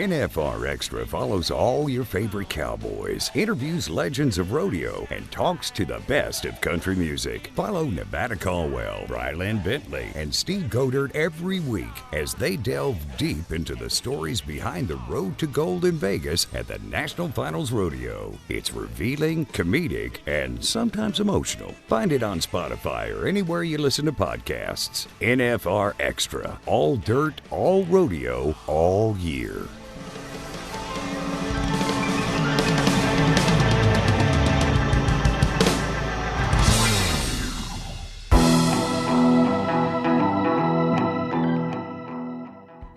NFR Extra follows all your favorite cowboys, interviews legends of rodeo, and talks to the best of country music. Follow Nevada Caldwell, Ryland Bentley, and Steve Godert every week as they delve deep into the stories behind the road to gold in Vegas at the National Finals Rodeo. It's revealing, comedic, and sometimes emotional. Find it on Spotify or anywhere you listen to podcasts. NFR Extra. All dirt, all rodeo, all year.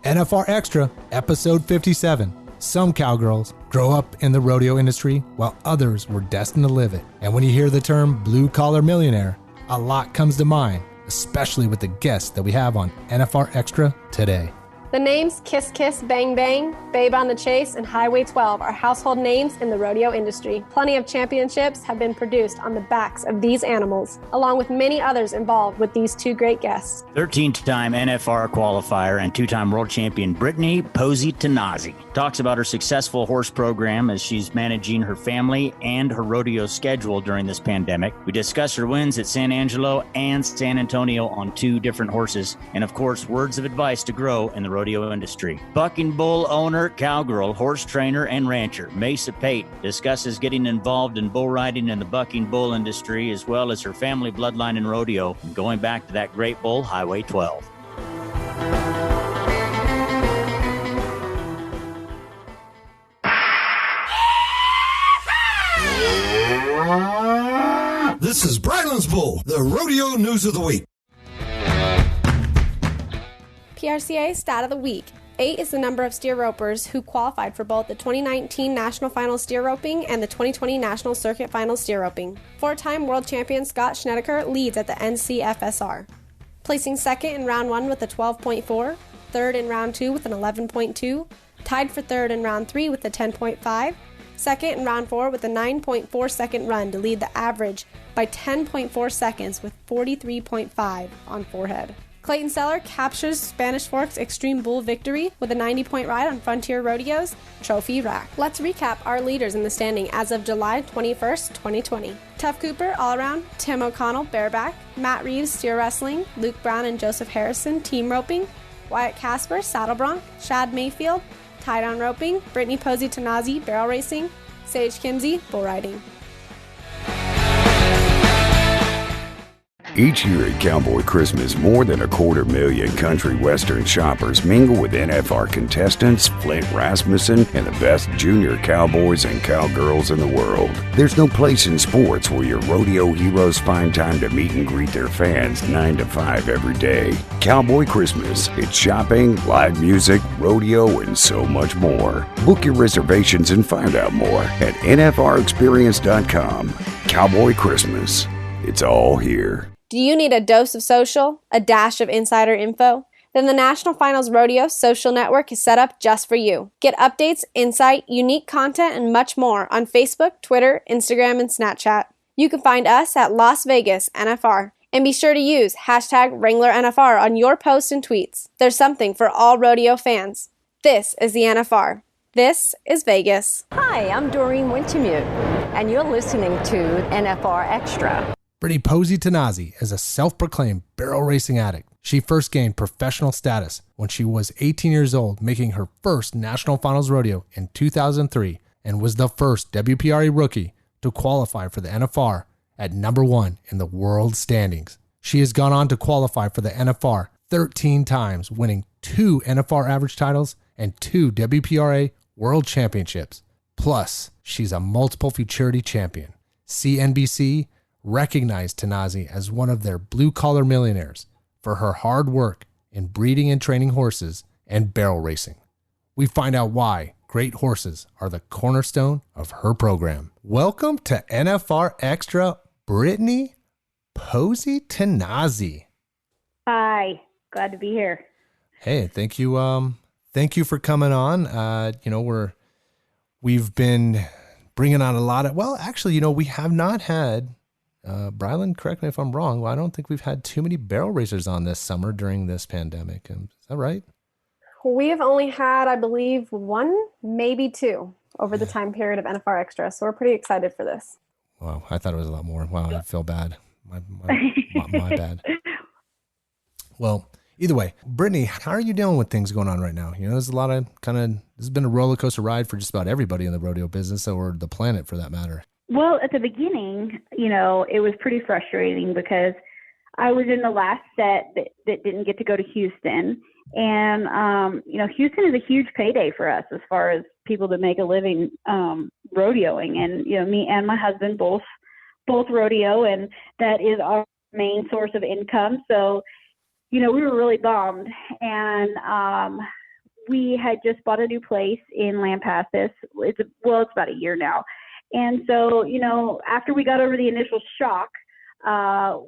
NFR Extra, episode 57. Some cowgirls grow up in the rodeo industry while others were destined to live it. And when you hear the term blue-collar millionaire, a lot comes to mind, especially with the guests that we have on NFR Extra today. The names Kiss Kiss, Bang Bang, Babe on the Chase, and Highway 12 are household names in the rodeo industry. Plenty of championships have been produced on the backs of these animals, along with many others involved with these two great guests. 13-time NFR qualifier and two-time world champion Brittany Pozzi Tonozzi talks about her successful horse program as she's managing her family and her rodeo schedule during this pandemic. We discuss her wins at San Angelo and San Antonio on two different horses, and of course, words of advice to grow in the rodeo industry. Bucking bull owner, cowgirl, horse trainer, and rancher Mesa Pate discusses getting involved in bull riding in the bucking bull industry, as well as her family bloodline in rodeo and going back to that great bull, Highway 12. This is Bryland's Bull, the rodeo news of the week. PRCA Stat of the Week. 8 is the number of steer ropers who qualified for both the 2019 National Finals Steer Roping and the 2020 National Circuit Finals Steer Roping. 4-time world champion Scott Schnedeker leads at the NCFSR, placing second in round 1 with a 12.4, third in round 2 with an 11.2, tied for third in round 3 with a 10.5, second in round 4 with a 9.4 second run to lead the average by 10.4 seconds with 43.5 on forehead. Clayton Seller captures Spanish Fork's Extreme Bull victory with a 90-point ride on Frontier Rodeo's Trophy Rack. Let's recap our leaders in the standing as of July 21st, 2020. Tuff Cooper, all-around. Tim O'Connell, bareback. Matt Reeves, steer wrestling. Luke Brown and Joseph Harrison, team roping. Wyatt Casper, saddle bronc. Shad Mayfield, tie-down roping. Brittany Pozzi Tonozzi, barrel racing. Sage Kimsey, bull riding. Each year at Cowboy Christmas, more than 250,000 country western shoppers mingle with NFR contestants Flint Rasmussen and the best junior cowboys and cowgirls in the world. There's no place in sports where your rodeo heroes find time to meet and greet their fans 9 to 5 every day. Cowboy Christmas. It's shopping, live music, rodeo, and so much more. Book your reservations and find out more at nfrexperience.com. Cowboy Christmas. It's all here. Do you need a dose of social, a dash of insider info? Then the National Finals Rodeo Social Network is set up just for you. Get updates, insight, unique content, and much more on Facebook, Twitter, Instagram, and Snapchat. You can find us at Las Vegas NFR. And be sure to use #WranglerNFR on your posts and tweets. There's something for all rodeo fans. This is the NFR. This is Vegas. Hi, I'm Doreen Wintemute, and you're listening to NFR Extra. Brittany Pozzi Tonozzi is a self-proclaimed barrel racing addict. She first gained professional status when she was 18 years old, making her first National Finals Rodeo in 2003, and was the first WPRA rookie to qualify for the NFR at number 1 in the world standings. She has gone on to qualify for the NFR 13 times, winning 2 NFR average titles and 2 WPRA World Championships. Plus, she's a multiple futurity champion. CNBC recognized Tonozzi as one of their blue-collar millionaires for her hard work in breeding and training horses and barrel racing. We find out why great horses are the cornerstone of her program. Welcome to NFR Extra, Brittany Pozzi Tonozzi. Hi, glad to be here. Hey, thank you. Thank you for coming on. We've been bringing on a lot of. Well, actually, we have not had. Bryland, correct me if I'm wrong. Well, I don't think we've had too many barrel racers on this summer during this pandemic. Is that right? We have only had, I believe, one, maybe two over the time period of NFR Extra. So we're pretty excited for this. Wow, I thought it was a lot more. Wow, I feel bad. My bad. Well, either way, Brittany, how are you dealing with things going on right now? You know, there's a lot of this has been a roller coaster ride for just about everybody in the rodeo business, or the planet for that matter. Well, at the beginning, you know, it was pretty frustrating because I was in the last set that didn't get to go to Houston. And, you know, Houston is a huge payday for us as far as people that make a living rodeoing. And, you know, me and my husband both rodeo, and that is our main source of income. So, you know, we were really bummed. And we had just bought a new place in Lampasas. It's about a year now. And so, you know, after we got over the initial shock,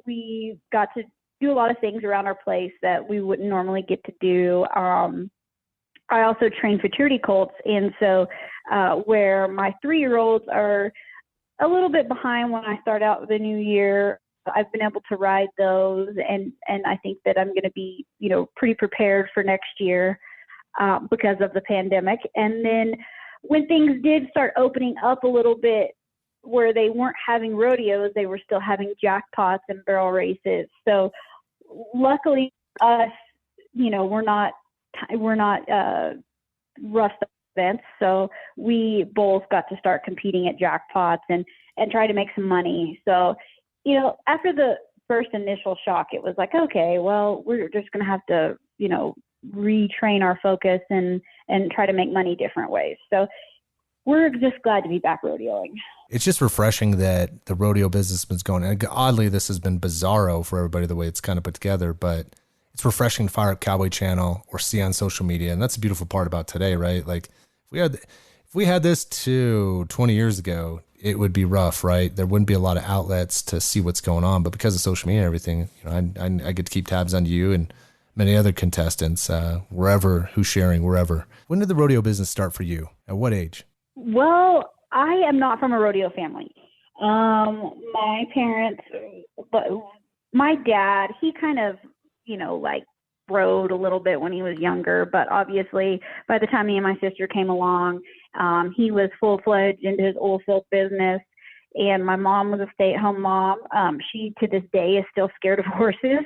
we got to do a lot of things around our place that we wouldn't normally get to do. I also train futurity colts. And so where my 3-year-olds are a little bit behind when I start out the new year, I've been able to ride those. And I think that I'm going to be, you know, pretty prepared for next year because of the pandemic. And then when things did start opening up a little bit, where they weren't having rodeos, they were still having jackpots and barrel races. So luckily us, you know, we're not rust events. So we both got to start competing at jackpots and try to make some money. So, you know, after the first initial shock, it was like, okay, well, we're just going to have to, you know, retrain our focus and try to make money different ways. So we're just glad to be back rodeoing. It's just refreshing that the rodeo business has been going. And oddly, this has been bizarro for everybody the way it's kind of put together, but it's refreshing to fire up Cowboy Channel or see on social media. And that's the beautiful part about today, right? Like if we had this 20 years ago, it would be rough, right? There wouldn't be a lot of outlets to see what's going on, but because of social media and everything, you know, I get to keep tabs on you and many other contestants, who's sharing wherever. When did the rodeo business start for you? At what age? Well, I am not from a rodeo family. My parents, but my dad, he kind of, you know, like rode a little bit when he was younger, but obviously by the time me and my sister came along, he was full-fledged into his oil field business. And my mom was a stay-at-home mom. She, to this day, is still scared of horses.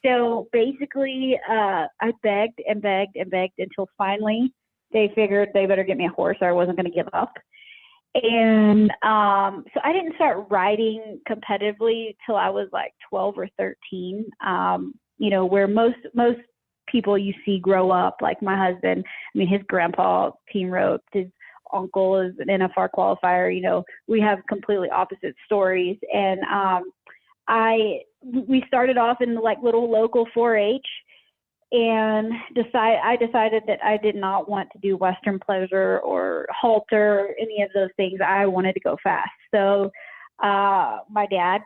So basically, I begged and begged and begged until finally they figured they better get me a horse or I wasn't going to give up. And so I didn't start riding competitively till I was like 12 or 13, you know, where most people you see grow up, like my husband. I mean, his grandpa team roped, his uncle is an NFR qualifier. You know, we have completely opposite stories. And we started off in like little local 4-H, and I decided that I did not want to do Western pleasure or halter or any of those things. I wanted to go fast. So my dad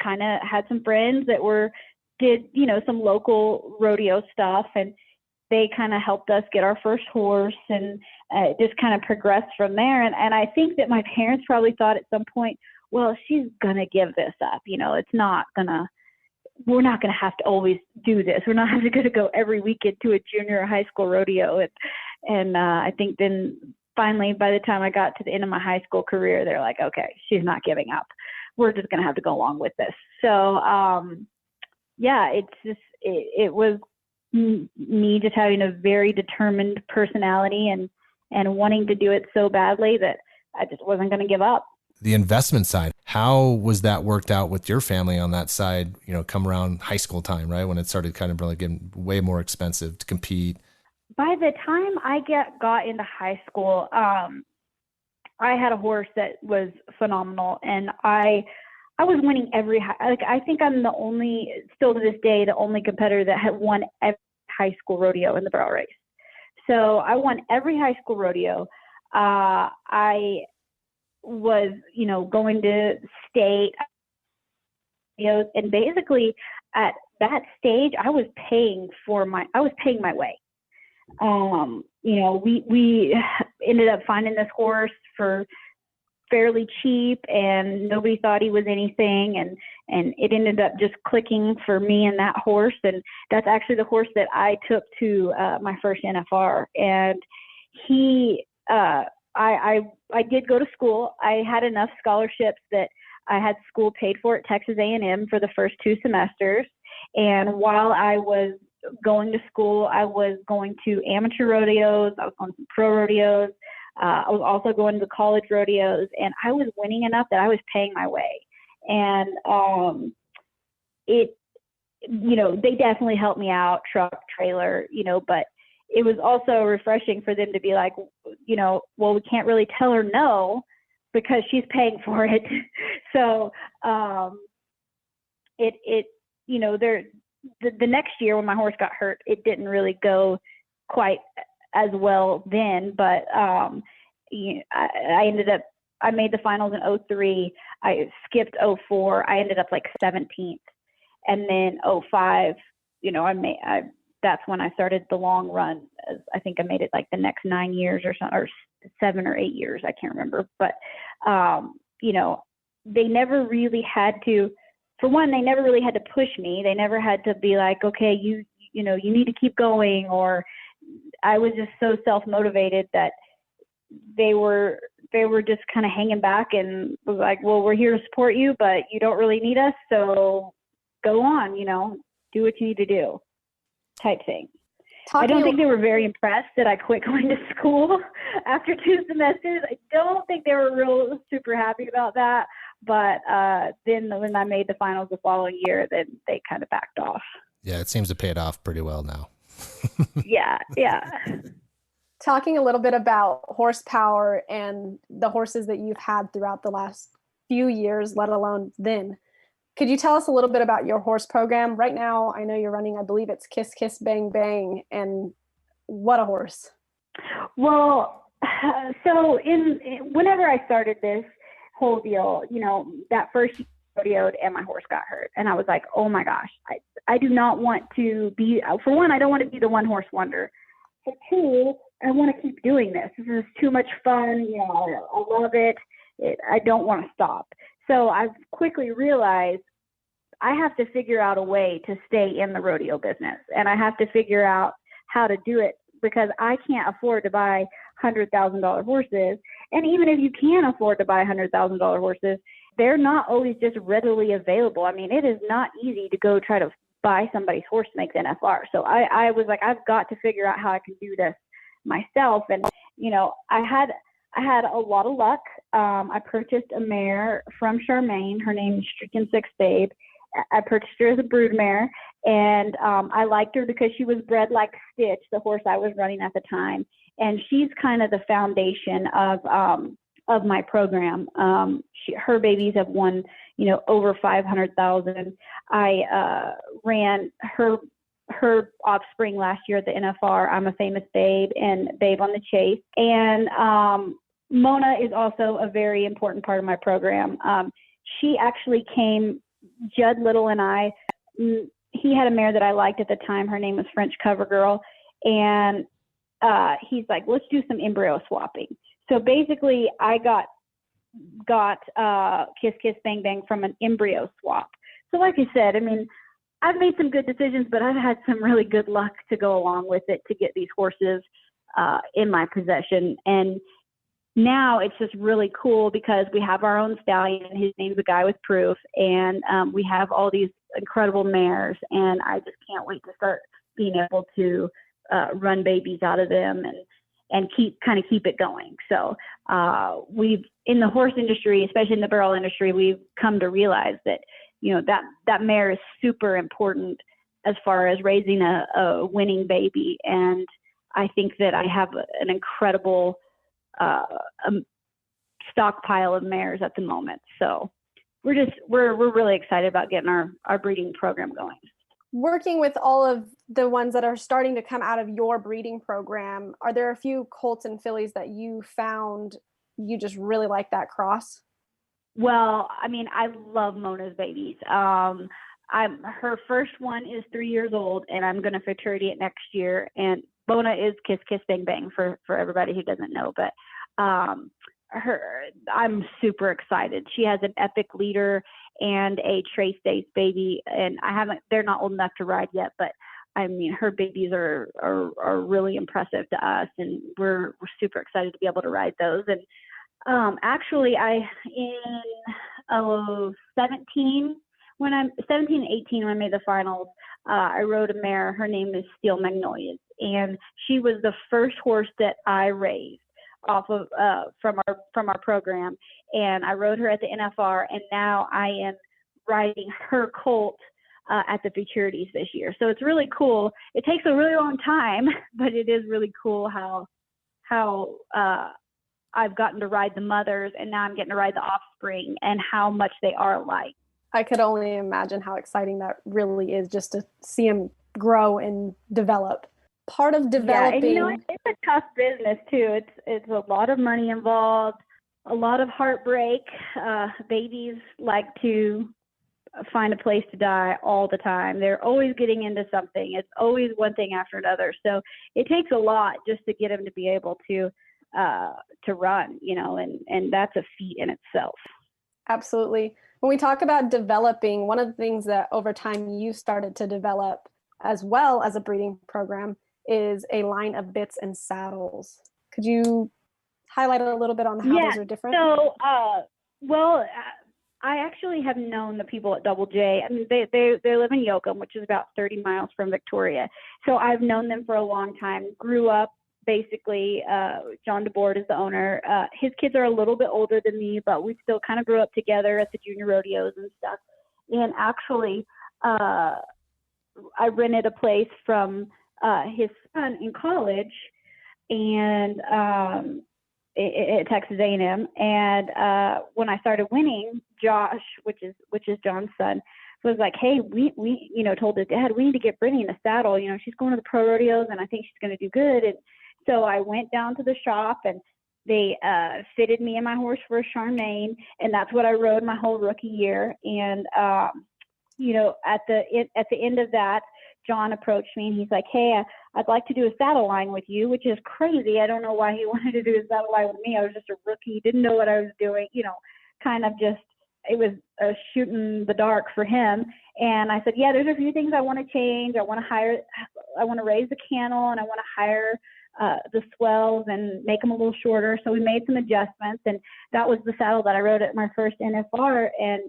kind of had some friends that did, you know, some local rodeo stuff, and they kind of helped us get our first horse, and just kind of progressed from there. And I think that my parents probably thought at some point, well, she's going to give this up. You know, we're not going to have to always do this. We're not going to go every weekend to a junior or high school rodeo. And I think then finally, by the time I got to the end of my high school career, they're like, okay, she's not giving up. We're just going to have to go along with this. So, yeah, it was me just having a very determined personality and wanting to do it so badly that I just wasn't going to give up. The investment side, how was that worked out with your family on that side, you know, come around high school time, right? When it started kind of really getting way more expensive to compete. By the time I got into high school, I had a horse that was phenomenal, and I was winning I think I'm still to this day, the only competitor that had won every high school rodeo in the barrel race. So I won every high school rodeo. I was, you know, going to state, and basically at that stage, I was paying my way. You know, we ended up finding this horse for fairly cheap, and nobody thought he was anything, and it ended up just clicking for me and that horse. And that's actually the horse that I took to my first NFR. And he I did go to school. I had enough scholarships that I had school paid for at Texas A&M for the first 2 semesters. And while I was going to school, I was going to amateur rodeos, I was going to pro rodeos, I was also going to college rodeos, and I was winning enough that I was paying my way. And they definitely helped me out, truck, trailer, but it was also refreshing for them to be like, well, we can't really tell her no because she's paying for it. So the next year when my horse got hurt, it didn't really go quite as well then, but I made the finals in 2003. I skipped 2004. I ended up like 17th. And then 2005, that's when I started the long run. I think I made it like the next 9 years or 7 or 8 years. I can't remember. But, they never really had to, for one, they never really had to push me. They never had to be like, okay, you need to keep going. Or I was just so self-motivated that they were just kind of hanging back and was like, well, we're here to support you, but you don't really need us. So go on, do what you need to do type thing. I don't think they were very impressed that I quit going to school after 2 semesters. I don't think they were real super happy about that. But then when I made the finals the following year, then they kind of backed off. Yeah, it seems to pay it off pretty well now. Yeah. Talking a little bit about horsepower and the horses that you've had throughout the last few years, let alone then. Could you tell us a little bit about your horse program? Right now, I know you're running, I believe it's Kiss, Kiss, Bang, Bang, and what a horse. Well, so whenever I started this whole deal, that first year I rodeoed and my horse got hurt. And I was like, oh my gosh, I do not want to be, for one, I don't want to be the one horse wonder. For two, I want to keep doing this. This is too much fun. I love it. I don't want to stop. So I've quickly realized I have to figure out a way to stay in the rodeo business, and I have to figure out how to do it because I can't afford to buy $100,000 horses. And even if you can afford to buy $100,000 horses, they're not always just readily available. I mean, it is not easy to go try to buy somebody's horse to make the NFR. So I was like, I've got to figure out how I can do this myself. And, I had a lot of luck. I purchased a mare from Charmaine. Her name is Stricken Six Babe. I purchased her as a brood mare, and I liked her because she was bred like Stitch, the horse I was running at the time. And she's kind of the foundation of my program. Her babies have won, over 500,000. I ran her offspring last year at the NFR. I'm a Famous Babe and Babe on the Chase. And Mona is also a very important part of my program. She actually came, Judd Little and I, he had a mare that I liked at the time. Her name was French Cover Girl. And he's like, let's do some embryo swapping. So basically I got Kiss Kiss Bang Bang from an embryo swap. So like I said, I mean, I've made some good decisions, but I've had some really good luck to go along with it to get these horses in my possession. And now it's just really cool because we have our own stallion. His name's a Guy with Proof. And we have all these incredible mares. And I just can't wait to start being able to run babies out of them and keep it going. So we've, in the horse industry, especially in the barrel industry, we've come to realize that, that mare is super important as far as raising a winning baby. And I think that I have an incredible stockpile of mares at the moment. So we're really excited about getting our breeding program going. Working with all of the ones that are starting to come out of your breeding program, are there a few colts and fillies that you found you just really like that cross? Well, I mean, I love Mona's babies. Her first one is 3 years old, and I'm going to futurity it next year. And Mona is Kiss Kiss Bang Bang for everybody who doesn't know. But I'm super excited. She has an epic leader and a Trace Days baby, and they're not old enough to ride yet, but I mean, her babies are really impressive to us, and we're super excited to be able to ride those. And actually, in 17, 18, when I made the finals, I rode a mare. Her name is Steel Magnolias, and she was the first horse that I raised off of from our program, and I rode her at the NFR, and now I am riding her colt at the Futurities this year. So it's really cool. It takes a really long time, but it is really cool how I've gotten to ride the mothers, and now I'm getting to ride the offspring, and how much they are alike. I could only imagine how exciting that really is, just to see them grow and develop. Part of developing. Yeah, and it's a tough business too. It's a lot of money involved, a lot of heartbreak. Babies like to find a place to die all the time. They're always getting into something. It's always one thing after another. So it takes a lot just to get them to be able to run, and that's a feat in itself. Absolutely. When we talk about developing, one of the things that over time you started to develop as well as a breeding program is a line of bits and saddles. Could you highlight a little bit on how those are different? So, I actually have known the people at Double J. I mean, they live in Yoakum, which is about 30 miles from Victoria. So I've known them for a long time. Grew up, basically, John DeBoard is the owner. His kids are a little bit older than me, but we still kind of grew up together at the junior rodeos and stuff. And actually, I rented a place from his son in college, and at Texas A&M. And when I started winning, Josh, which is John's son, was like, hey, we told his dad, we need to get Brittany in a saddle. She's going to the pro rodeos, and I think she's going to do good. And so I went down to the shop, and they fitted me and my horse for a Charmaine, and that's what I rode my whole rookie year. And at the end of that, John approached me, and he's like, hey, I'd like to do a saddle line with you, which is crazy. I don't know why he wanted to do a saddle line with me. I was just a rookie, didn't know what I was doing, kind of just, it was shooting the dark for him. And I said, yeah, there's a few things I want to change. I want to raise the cantle, and I want to hire the swells and make them a little shorter. So we made some adjustments, and that was the saddle that I rode at my first NFR. And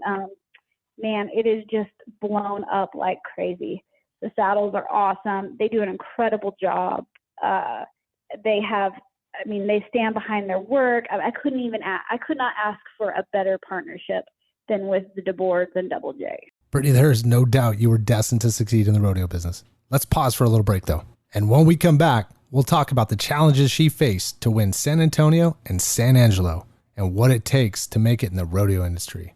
man, it is just blown up like crazy. The saddles are awesome. They do an incredible job. They stand behind their work. I could not ask for a better partnership than with the DeBoards and Double J. Brittany, there is no doubt you were destined to succeed in the rodeo business. Let's pause for a little break though. And when we come back, we'll talk about the challenges she faced to win San Antonio and San Angelo and what it takes to make it in the rodeo industry.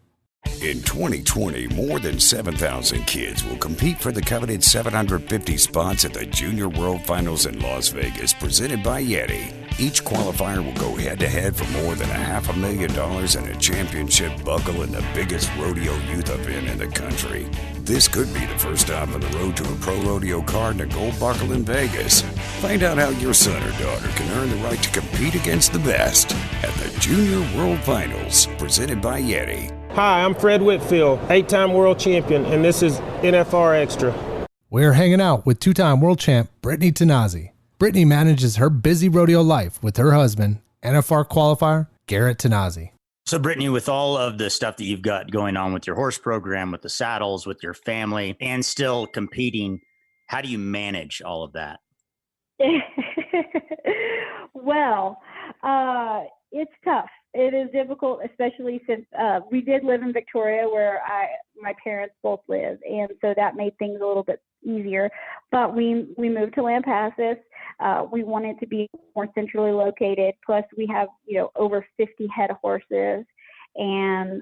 In 2020, more than 7,000 kids will compete for the coveted 750 spots at the Junior World Finals in Las Vegas, presented by Yeti. Each qualifier will go head-to-head for more than $500,000 and a championship buckle in the biggest rodeo youth event in the country. This could be the first stop on the road to a pro rodeo card and a gold buckle in Vegas. Find out how your son or daughter can earn the right to compete against the best at the Junior World Finals, presented by Yeti. Hi, I'm Fred Whitfield, 8-time world champion, and this is NFR Extra. We're hanging out with 2-time world champ Brittany Tonozzi. Brittany manages her busy rodeo life with her husband, NFR qualifier Garrett Tonozzi. So Brittany, with all of the stuff that you've got going on with your horse program, with the saddles, with your family, and still competing, how do you manage all of that? Well, it's tough. It is difficult, especially since we did live in Victoria, where my parents both live, and so that made things a little bit easier. But we moved to Lampasas. We wanted to be more centrally located. Plus, we have over 50 head of horses, and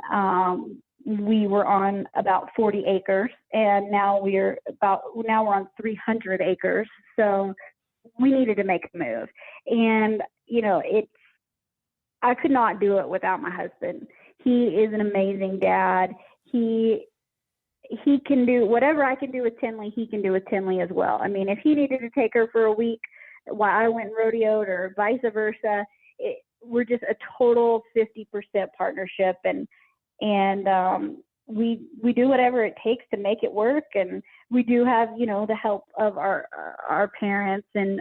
we were on about 40 acres, and now we're on 300 acres. So we needed to make a move, and I could not do it without my husband. He is an amazing dad. He can do whatever I can do with Tinley, he can do with Tinley as well. I mean, if he needed to take her for a week while I went and rodeoed or vice versa, we're just a total 50% partnership, and we do whatever it takes to make it work. And we do have, the help of our parents and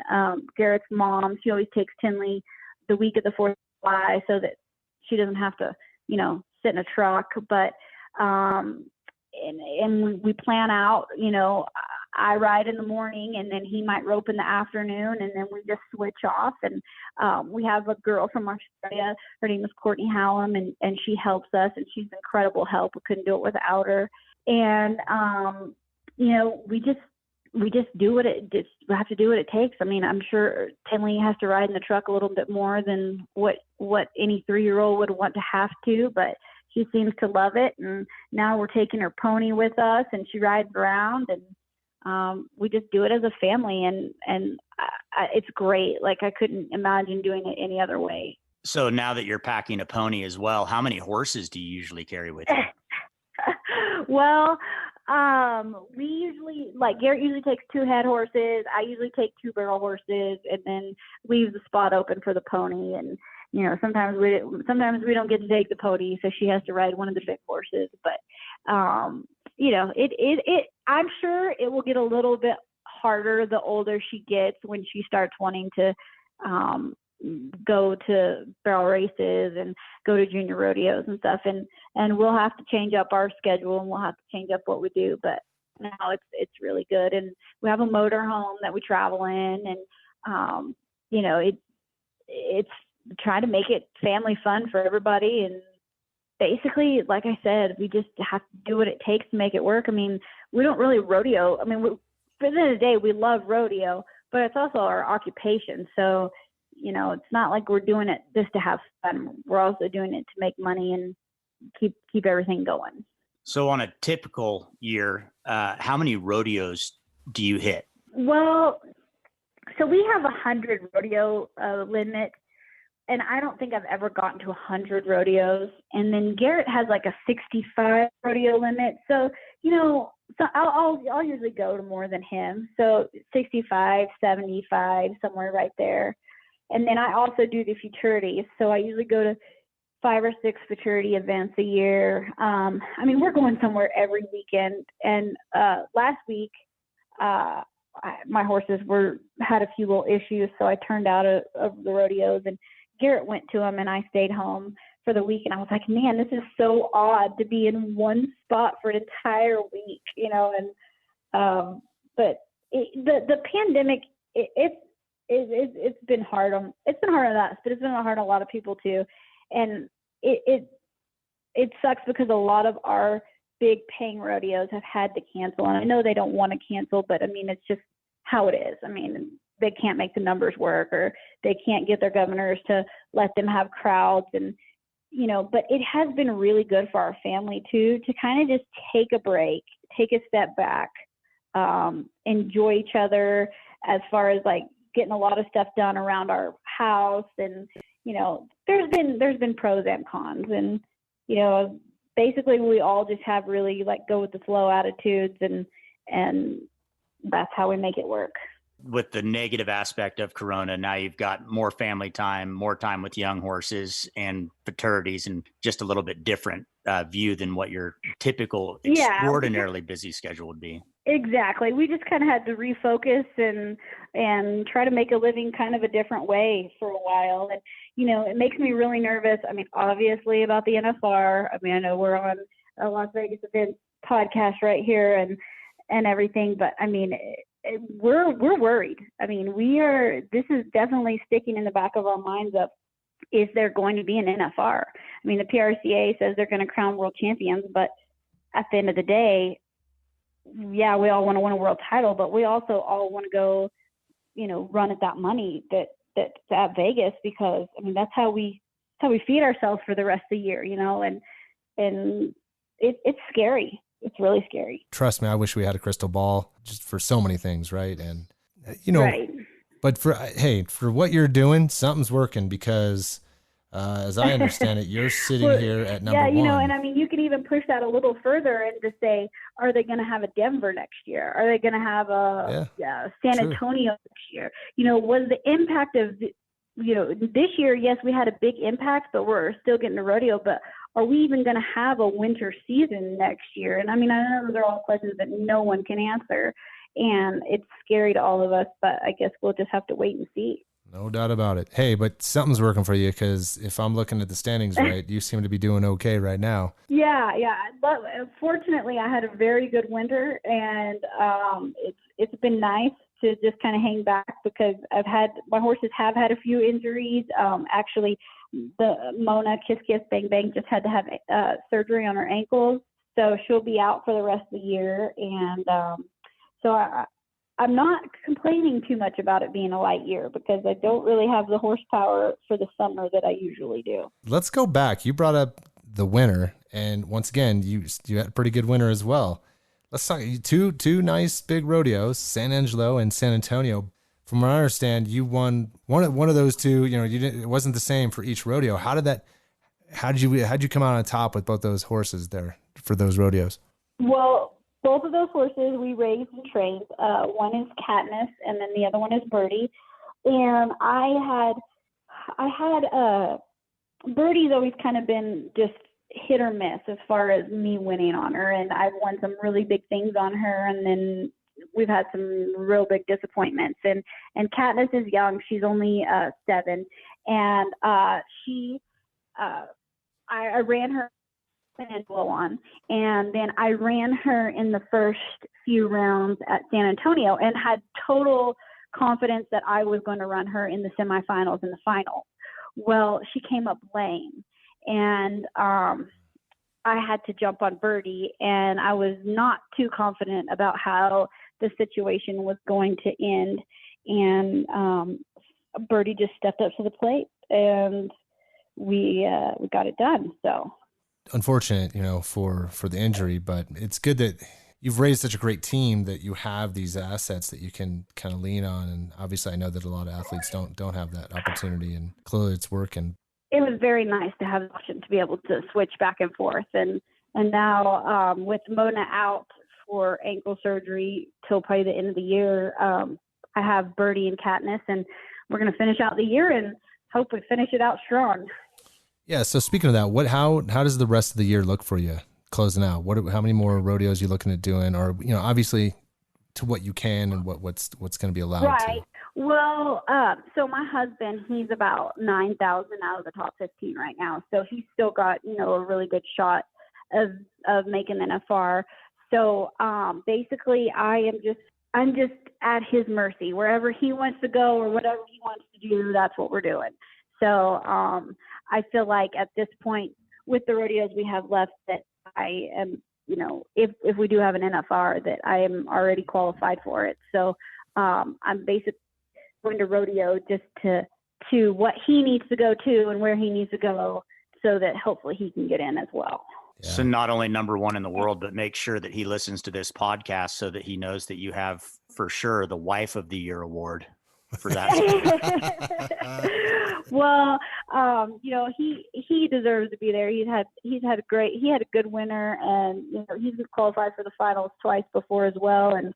Garrett's mom. She always takes Tinley the week of the 4th of July so that she doesn't have to, sit in a truck. But and we plan out, I ride in the morning, and then he might rope in the afternoon, and then we just switch off. And we have a girl from Australia. Her name is Courtney Hallam, and she helps us, and she's incredible help. We couldn't do it without her. And we just do what we have to do what it takes. I mean, I'm sure Tinley has to ride in the truck a little bit more than what any 3-year-old would want to have to, but she seems to love it. And now we're taking her pony with us, and she rides around, and we just do it as a family, and it's great. Like, I couldn't imagine doing it any other way. So now that you're packing a pony as well, how many horses do you usually carry with you? Well, we usually, Garrett usually takes 2 head horses. I usually take 2 barrel horses, and then leave the spot open for the pony. And, sometimes we don't get to take the pony, so she has to ride one of the big horses. But, I'm sure it will get a little bit harder the older she gets, when she starts wanting to, go to barrel races and go to junior rodeos and stuff, and we'll have to change up our schedule, and we'll have to change up what we do. But now it's really good, and we have a motor home that we travel in, and it's try to make it family fun for everybody. And basically, like I said, we just have to do what it takes to make it work. I mean, we don't really rodeo. I mean, for the end of the day, we love rodeo, but it's also our occupation. So, it's not like we're doing it just to have fun. We're also doing it to make money and keep everything going. So on a typical year, how many rodeos do you hit? Well, so we have 100 rodeo limit, and I don't think I've ever gotten to 100 rodeos. And then Garrett has like a 65 rodeo limit. So, so I'll usually go to more than him. So 65, 75, somewhere right there. And then I also do the futurities. So I usually go to 5 or 6 futurity events a year. We're going somewhere every weekend. And last week, my horses had a few little issues, so I turned out of the rodeos, and Garrett went to them, and I stayed home for the week. And I was like, man, this is so odd to be in one spot for an entire week, but the pandemic, it's been hard on us, but it's been hard on a lot of people too. And it sucks because a lot of our big paying rodeos have had to cancel. And I know they don't want to cancel, but it's just how it is. They can't make the numbers work, or they can't get their governors to let them have crowds. And, but it has been really good for our family too, to kind of just take a break, take a step back, enjoy each other, as far as like getting a lot of stuff done around our house. And, there's been pros and cons, and, basically we all just have really like go with the flow attitudes, and that's how we make it work. With the negative aspect of Corona, now you've got more family time, more time with young horses and fraternities, and just a little bit different view than what your typical extraordinarily busy schedule would be. Exactly. We just kind of had to refocus and try to make a living kind of a different way for a while. And, it makes me really nervous. Obviously about the NFR. I know we're on a Las Vegas event podcast right here and everything, but we're worried. This is definitely sticking in the back of our minds of, is there going to be an NFR? The PRCA says they're going to crown world champions, but at the end of the day, yeah, we all want to win a world title, but we also all want to go, run at that money that's at Vegas, because that's how we feed ourselves for the rest of the year, and it's scary. It's really scary. Trust me, I wish we had a crystal ball just for so many things, right? And right. But for what you're doing, something's working, because as I understand it, you're sitting here at number one. Yeah, and you can even push that a little further and to say, are they going to have a Denver next year? Are they going to have a San Antonio next year? Was the impact of this year, yes, we had a big impact, but we're still getting a rodeo. But are we even going to have a winter season next year? And I mean, I know those are all questions that no one can answer, and it's scary to all of us, but I guess we'll just have to wait and see. No doubt about it. Hey, but something's working for you, because if I'm looking at the standings right, you seem to be doing okay right now. Yeah. But fortunately, I had a very good winter, and it's been nice to just kind of hang back, because my horses have had a few injuries. Actually, the Mona Kiss Kiss Bang Bang just had to have surgery on her ankles, so she'll be out for the rest of the year. And so I'm not complaining too much about it being a light year, because I don't really have the horsepower for the summer that I usually do. Let's go back. You brought up the winter, and once again, you had a pretty good winter as well. Let's talk two nice big rodeos, San Angelo and San Antonio. From what I understand, you won one of those two. It wasn't the same for each rodeo. How did you come out on top with both those horses there for those rodeos? Well, both of those horses we raised and trained. One is Katniss, and then the other one is Birdie. And I had Birdie's always kind of been just hit or miss as far as me winning on her, and I've won some really big things on her, and then we've had some real big disappointments. And Katniss is young; she's only 7, and I ran her Angelo on, and then I ran her in the first few rounds at San Antonio, and had total confidence that I was going to run her in the semifinals and the final. Well, she came up lame, and I had to jump on Birdie, and I was not too confident about how the situation was going to end, and Birdie just stepped up to the plate, and we got it done. So unfortunate, for the injury, but it's good that you've raised such a great team that you have these assets that you can kind of lean on. And obviously I know that a lot of athletes don't have that opportunity, and clearly it's working. It was very nice to have the option to be able to switch back and forth. And now with Mona out for ankle surgery till probably the end of the year, I have Birdie and Katniss, and we're going to finish out the year and hope we finish it out strong. Yeah. So speaking of that, how does the rest of the year look for you closing out? How many more rodeos are you looking at doing, or, obviously to what you can and what's going to be allowed right. to? Well, so my husband, he's about 9,000 out of the top 15 right now. So he's still got, a really good shot of making the NFR. So basically I'm just at his mercy. Wherever he wants to go or whatever he wants to do, that's what we're doing. So I feel like at this point with the rodeos we have left that I am, if we do have an NFR, that I am already qualified for it. So I'm basically going to rodeo just to what he needs to go to and where he needs to go, so that hopefully he can get in as well. Yeah. So not only number one in the world, but make sure that he listens to this podcast so that he knows that you have for sure the Wife of the Year award for that. Well, he deserves to be there. He had a good winter, and he's qualified for the finals twice before as well. And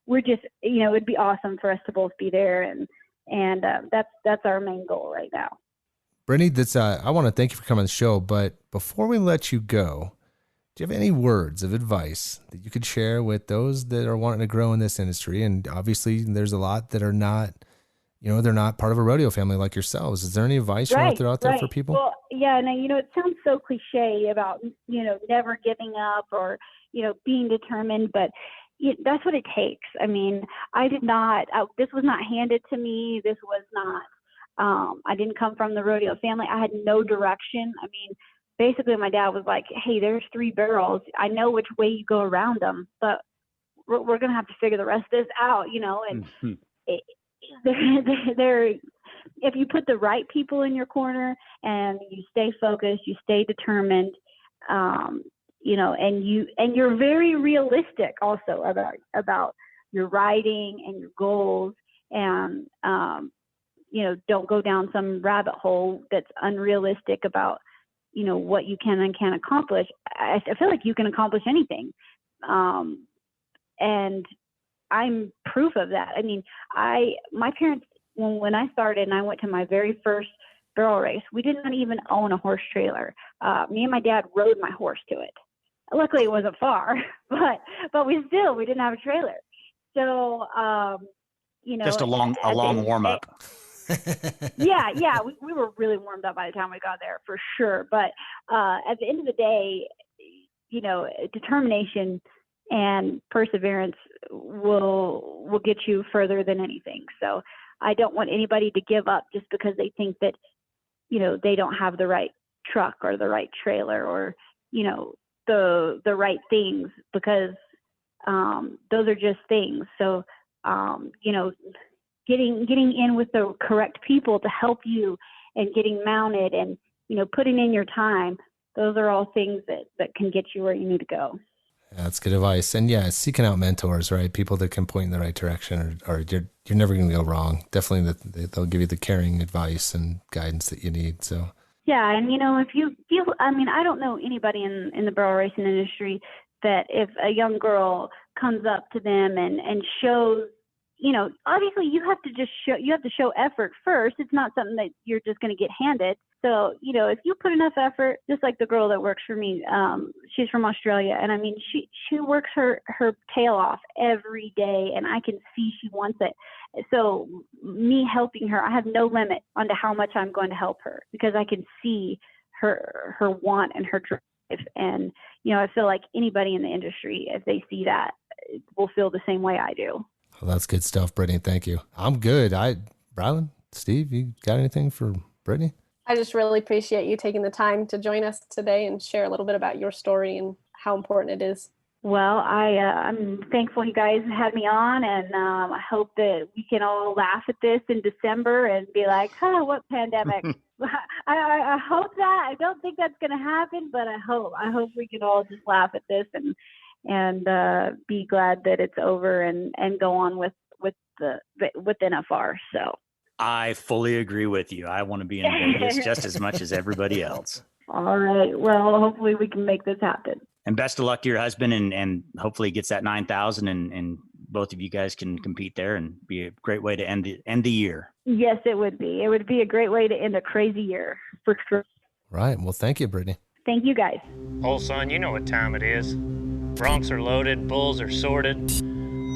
we're just, it'd be awesome for us to both be there, and that's our main goal right now. Brittany, I want to thank you for coming on the show, but before we let you go, do you have any words of advice that you could share with those that are wanting to grow in this industry? And obviously there's a lot that are not, they're not part of a rodeo family like yourselves. Is there any advice you want to throw out there for people? Well, yeah, and it sounds so cliche about, never giving up or, being determined, but that's what it takes. I mean, this was not handed to me. This was not, I didn't come from the rodeo family. I had no direction. I mean, basically my dad was like, hey, there's 3 barrels. I know which way you go around them, but we're going to have to figure the rest of this out, and if you put the right people in your corner and you stay focused, you stay determined, and you're very realistic also about your riding and your goals, and, don't go down some rabbit hole that's unrealistic about, what you can and can't accomplish. I feel like you can accomplish anything. And I'm proof of that. I mean, my parents when I started and I went to my very first barrel race, we did not even own a horse trailer. Me and my dad rode my horse to it. Luckily, it wasn't far, but we didn't have a trailer. So, just a long warm up. yeah, we were really warmed up by the time we got there for sure. But at the end of the day, determination and perseverance will get you further than anything. So I don't want anybody to give up just because they think that, they don't have the right truck or the right trailer or, the right things, because those are just things. So, getting in with the correct people to help you and getting mounted and, putting in your time, those are all things that can get you where you need to go. Yeah, that's good advice. And seeking out mentors, right? People that can point in the right direction, or you're never going to go wrong. Definitely they'll give you the caring advice and guidance that you need. So. Yeah. And, if you feel, I don't know anybody in the barrel racing industry that if a young girl comes up to them and shows, obviously you have to show effort first. It's not something that you're just going to get handed. So, if you put enough effort, just like the girl that works for me, she's from Australia. And she works her tail off every day, and I can see she wants it. So me helping her, I have no limit on to how much I'm going to help her, because I can see her want and her drive. And, I feel like anybody in the industry, if they see that, will feel the same way I do. Well, that's good stuff, Brittany. Thank you. I'm good. Rylan, Steve, you got anything for Brittany? I just really appreciate you taking the time to join us today and share a little bit about your story and how important it is. Well, I'm thankful you guys had me on, and I hope that we can all laugh at this in December and be like, what pandemic? I hope that. I don't think that's going to happen, but I hope we can all just laugh at this and be glad that it's over and go on with NFR. So. I fully agree with you. I want to be in Vegas just as much as everybody else. All right. Well, hopefully we can make this happen. And best of luck to your husband, and hopefully he gets that 9,000 and both of you guys can compete there, and be a great way to end the year. Yes, it would be. It would be a great way to end a crazy year for sure. Right. Well, thank you, Brittany. Thank you, guys. Old son, you know what time it is. Broncs are loaded, bulls are sorted.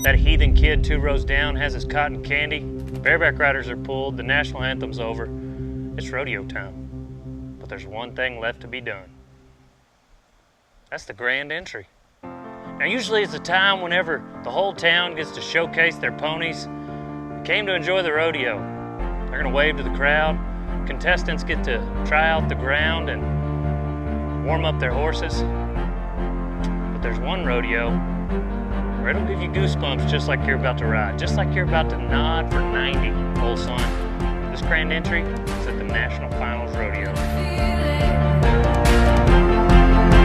That heathen kid 2 rows down has his cotton candy. Bareback riders are pulled, the national anthem's over. It's rodeo time. But there's one thing left to be done. That's the grand entry. Now usually it's a time whenever the whole town gets to showcase their ponies. They came to enjoy the rodeo. They're gonna wave to the crowd. Contestants get to try out the ground and warm up their horses. But there's one rodeo where it'll give you goosebumps just like you're about to ride, just like you're about to nod for 90, old son. This grand entry is at the National Finals Rodeo.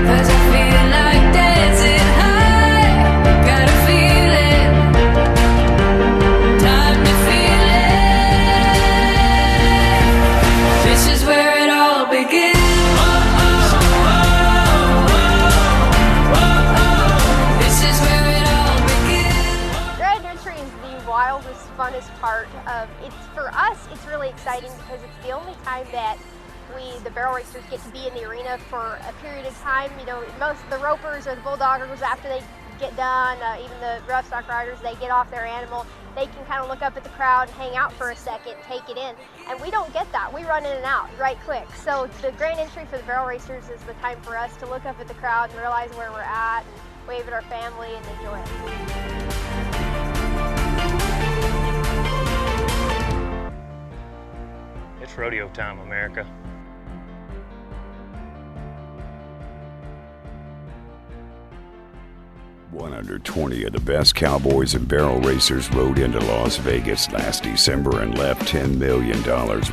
Cause I feel like dancing high, gotta feel it, time to feel it, this is where it all begins. Wildest, funnest part of it's for us. It's really exciting because it's the only time that the barrel racers get to be in the arena for a period of time. Most of the ropers or the bulldoggers, after they get done, even the rough stock riders, they get off their animal, they can kind of look up at the crowd and hang out for a second, take it in. And we don't get that. We run in and out right quick. So the grand entry for the barrel racers is the time for us to look up at the crowd and realize where we're at and wave at our family and enjoy it. It's rodeo time, America. One under 20 of the best cowboys and barrel racers rode into Las Vegas last December and left $10 million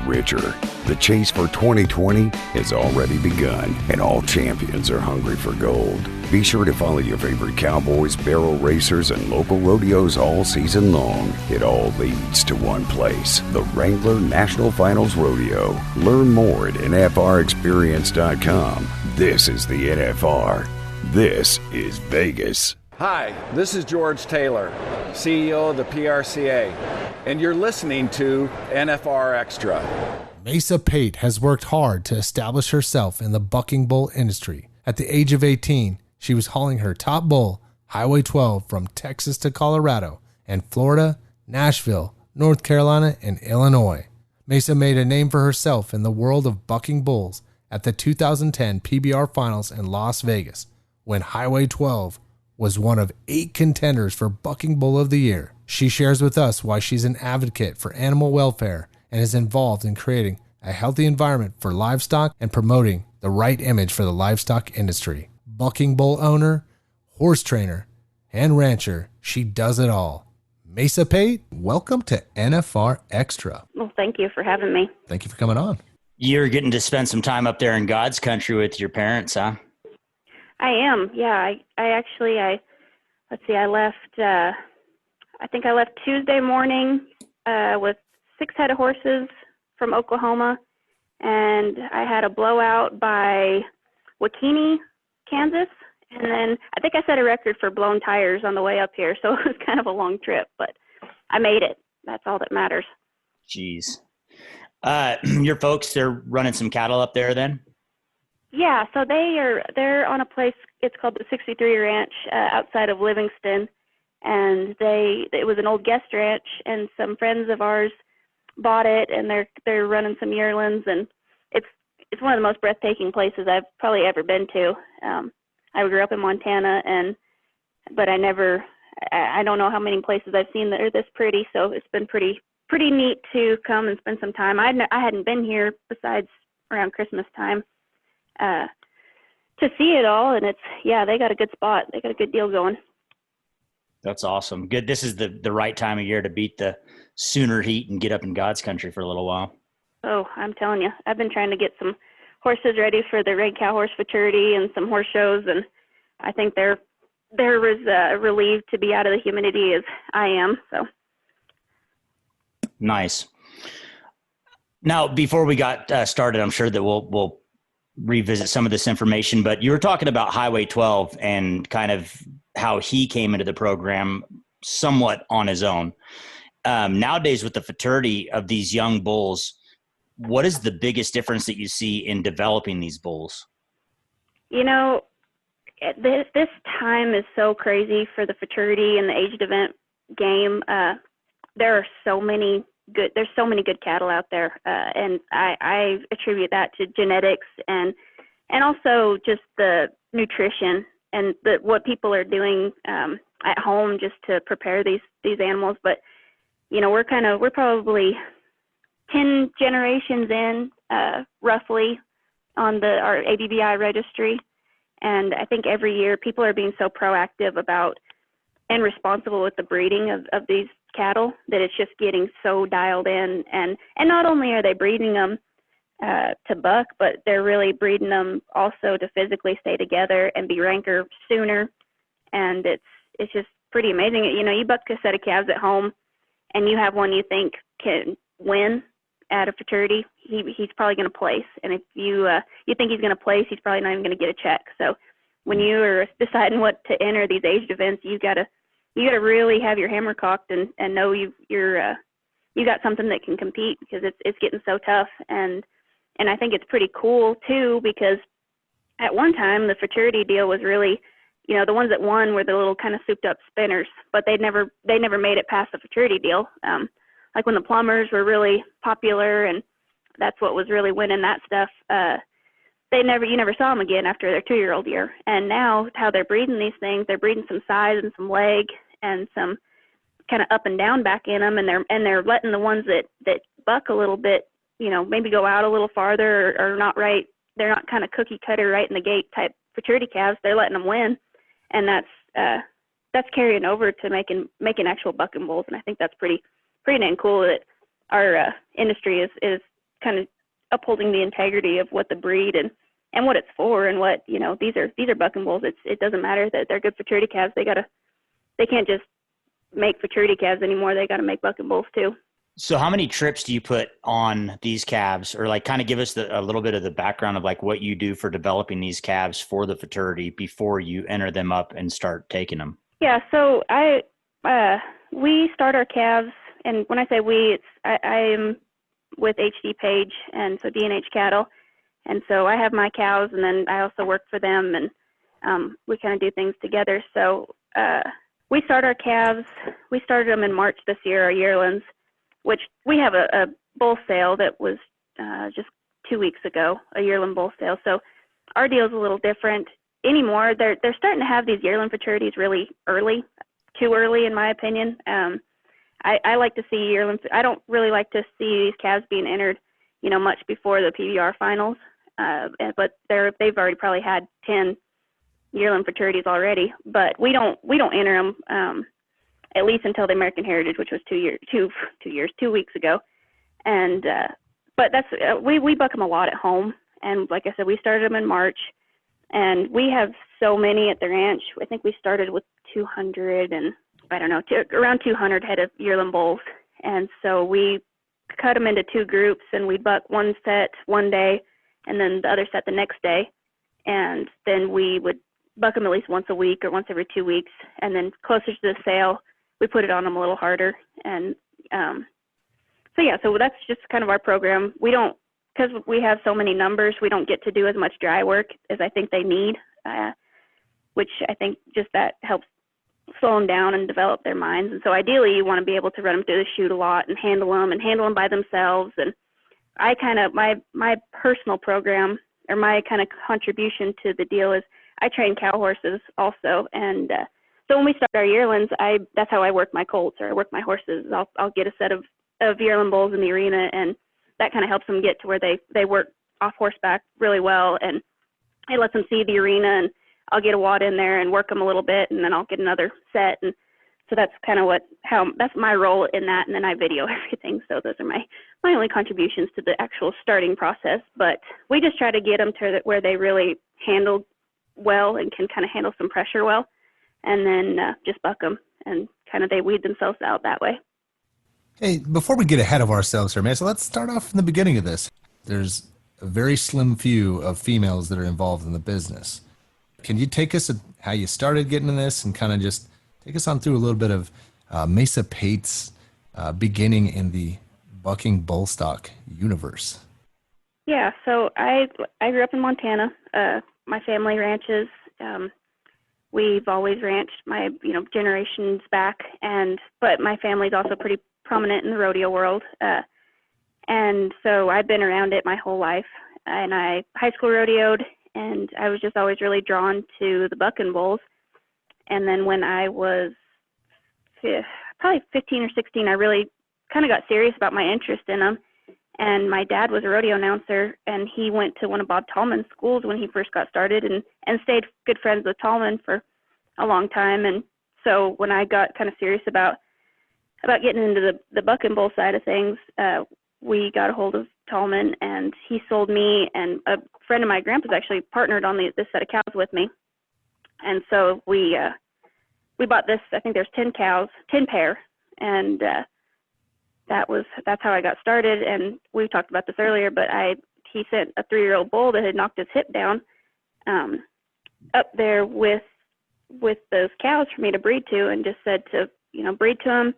richer. The chase for 2020 has already begun, and all champions are hungry for gold. Be sure to follow your favorite cowboys, barrel racers, and local rodeos all season long. It all leads to one place, the Wrangler National Finals Rodeo. Learn more at NFRExperience.com. This is the NFR. This is Vegas. Hi, this is George Taylor, CEO of the PRCA, and you're listening to NFR Extra. Mesa Pate has worked hard to establish herself in the bucking bull industry. At the age of 18, she was hauling her top bull, Highway 12, from Texas to Colorado and Florida, Nashville, North Carolina, and Illinois. Mesa made a name for herself in the world of bucking bulls at the 2010 PBR Finals in Las Vegas, when Highway 12 was one of 8 contenders for Bucking Bull of the Year. She shares with us why she's an advocate for animal welfare and is involved in creating a healthy environment for livestock and promoting the right image for the livestock industry. Bucking Bull owner, horse trainer, and rancher, she does it all. Mesa Pate, welcome to NFR Extra. Well, thank you for having me. Thank you for coming on. You're getting to spend some time up there in God's country with your parents, huh? I am. Yeah, I left, I think I left Tuesday morning with 6 head of horses from Oklahoma, and I had a blowout by Wakini, Kansas, and then I think I set a record for blown tires on the way up here, so it was kind of a long trip, but I made it. That's all that matters. Jeez. Your folks, they're running some cattle up there then? Yeah, so they're on a place, it's called the 63 Ranch outside of Livingston, and it was an old guest ranch, and some friends of ours bought it, and they're running some yearlings, and it's one of the most breathtaking places I've probably ever been to. I grew up in Montana, but I don't know how many places I've seen that are this pretty, so it's been pretty neat to come and spend some time. I hadn't been here besides around Christmas time to see it all, and they got a good spot. They got a good deal going. That's awesome. Good. This is the right time of year to beat the sooner heat and get up in God's country for a little while. Oh, I'm telling you, I've been trying to get some horses ready for the Red Cow Horse Futurity and some horse shows, and I think they're as relieved to be out of the humidity as I am. So nice. Now, before we got started, I'm sure that we'll revisit some of this information, but you were talking about Highway 12 and kind of how he came into the program somewhat on his own. Nowadays, with the futurity of these young bulls, what is the biggest difference that you see in developing these bulls? You know, this time is so crazy for the futurity and the aged event game. There's so many good cattle out there, and I attribute that to genetics and also just the nutrition and what people are doing at home just to prepare these animals. But you know, we're probably 10 generations in, roughly, on our ABBI registry. And I think every year people are being so proactive about and responsible with the breeding of these cattle that it's just getting so dialed in. And not only are they breeding them to buck, but they're really breeding them also to physically stay together and be ranker sooner. And it's just pretty amazing. You know, you buck a set of calves at home and you have one you think can win at a futurity, he's probably going to place. And if you think he's going to place, he's probably not even going to get a check. So when you are deciding what to enter these aged events, you got to really have your hammer cocked and know you got something that can compete, because it's getting so tough. And I think it's pretty cool too, because at one time the futurity deal was really, you know, the ones that won were the little kind of souped up spinners, but they never made it past the futurity deal. Like when the plumbers were really popular and that's what was really winning that stuff, you never saw them again after their 2-year-old year. And now how they're breeding these things, they're breeding some size and some leg and some kind of up and down back in them. And they're letting the ones that buck a little bit, you know, maybe go out a little farther or not right. They're not kind of cookie cutter right in the gate type futurity calves. They're letting them win. And that's carrying over to making actual bucking bulls. And I think that's pretty dang cool that our industry is kind of upholding the integrity of what the breed and what it's for, and what, you know, these are bucking bulls. It doesn't matter that they're good futurity calves. They can't just make futurity calves anymore. They got to make bucking bulls too. So how many trips do you put on these calves, or like kind of give us a little bit of the background of like what you do for developing these calves for the futurity before you enter them up and start taking them? Yeah, so we start our calves, and when I say we, I am with HD Page, and so D&H Cattle, and so I have my cows, and then I also work for them, and we kind of do things together. So we start our calves. We started them in March this year, our yearlings, which we have a bull sale that was just 2 weeks ago, a yearling bull sale. So our deal is a little different anymore. They're starting to have these yearling futurities really early, too early in my opinion. I like to see yearling. I don't really like to see these calves being entered, much before the PBR finals. But they've already probably had 10 yearling futurities already. But we don't enter them at least until the American Heritage, which was 2 weeks ago. And but that's we buck them a lot at home. And like I said, we started them in March, and we have so many at the ranch. I think we started with 200 and around 200 head of yearling bulls. And so we cut them into 2 groups, and we buck one set one day and then the other set the next day. And then we would buck them at least once a week or once every 2 weeks. And then closer to the sale, we put it on them a little harder. And so that's just kind of our program. We don't, because we have so many numbers, we don't get to do as much dry work as I think they need, which I think just that helps slow them down and develop their minds. And so ideally you want to be able to run them through the chute a lot and handle them by themselves. And I kind of, my personal program or my kind of contribution to the deal is I train cow horses also. And so when we start our yearlings, that's how I work my colts, or I work my horses. I'll get a set of yearling bulls in the arena, and that kind of helps them get to where they work off horseback really well. And it lets them see the arena, and I'll get a wad in there and work them a little bit, and then I'll get another set. And so that's kind of that's my role in that. And then I video everything. So those are my only contributions to the actual starting process. But we just try to get them to where they really handle well and can kind of handle some pressure well, and then just buck them, and kind of they weed themselves out that way. Hey, before we get ahead of ourselves here, Mesa, let's start off in the beginning of this. There's a very slim few of females that are involved in the business. Can you take us to how you started getting in this, and kind of just take us on through a little bit of Mesa Pate's beginning in the bucking bull stock universe? Yeah, so I grew up in Montana. My family ranches. We've always ranched my generations back, but my family's also pretty prominent in the rodeo world, and so I've been around it my whole life. And I high school rodeoed, and I was just always really drawn to the bucking bulls. And then when I was probably 15 or 16, I really kind of got serious about my interest in them. And my dad was a rodeo announcer, and he went to one of Bob Tallman's schools when he first got started, and stayed good friends with Tallman for a long time. And so when I got kind of serious about getting into the bucking bull side of things, we got a hold of Tallman, and he sold me, and a friend of my grandpa's actually partnered on this set of cows with me. And so we bought this. I think there's 10 cows, 10 pair, and that's how I got started. And we talked about this earlier, but he sent a 3-year-old bull that had knocked his hip down up there with those cows for me to breed to, and just said to breed to him,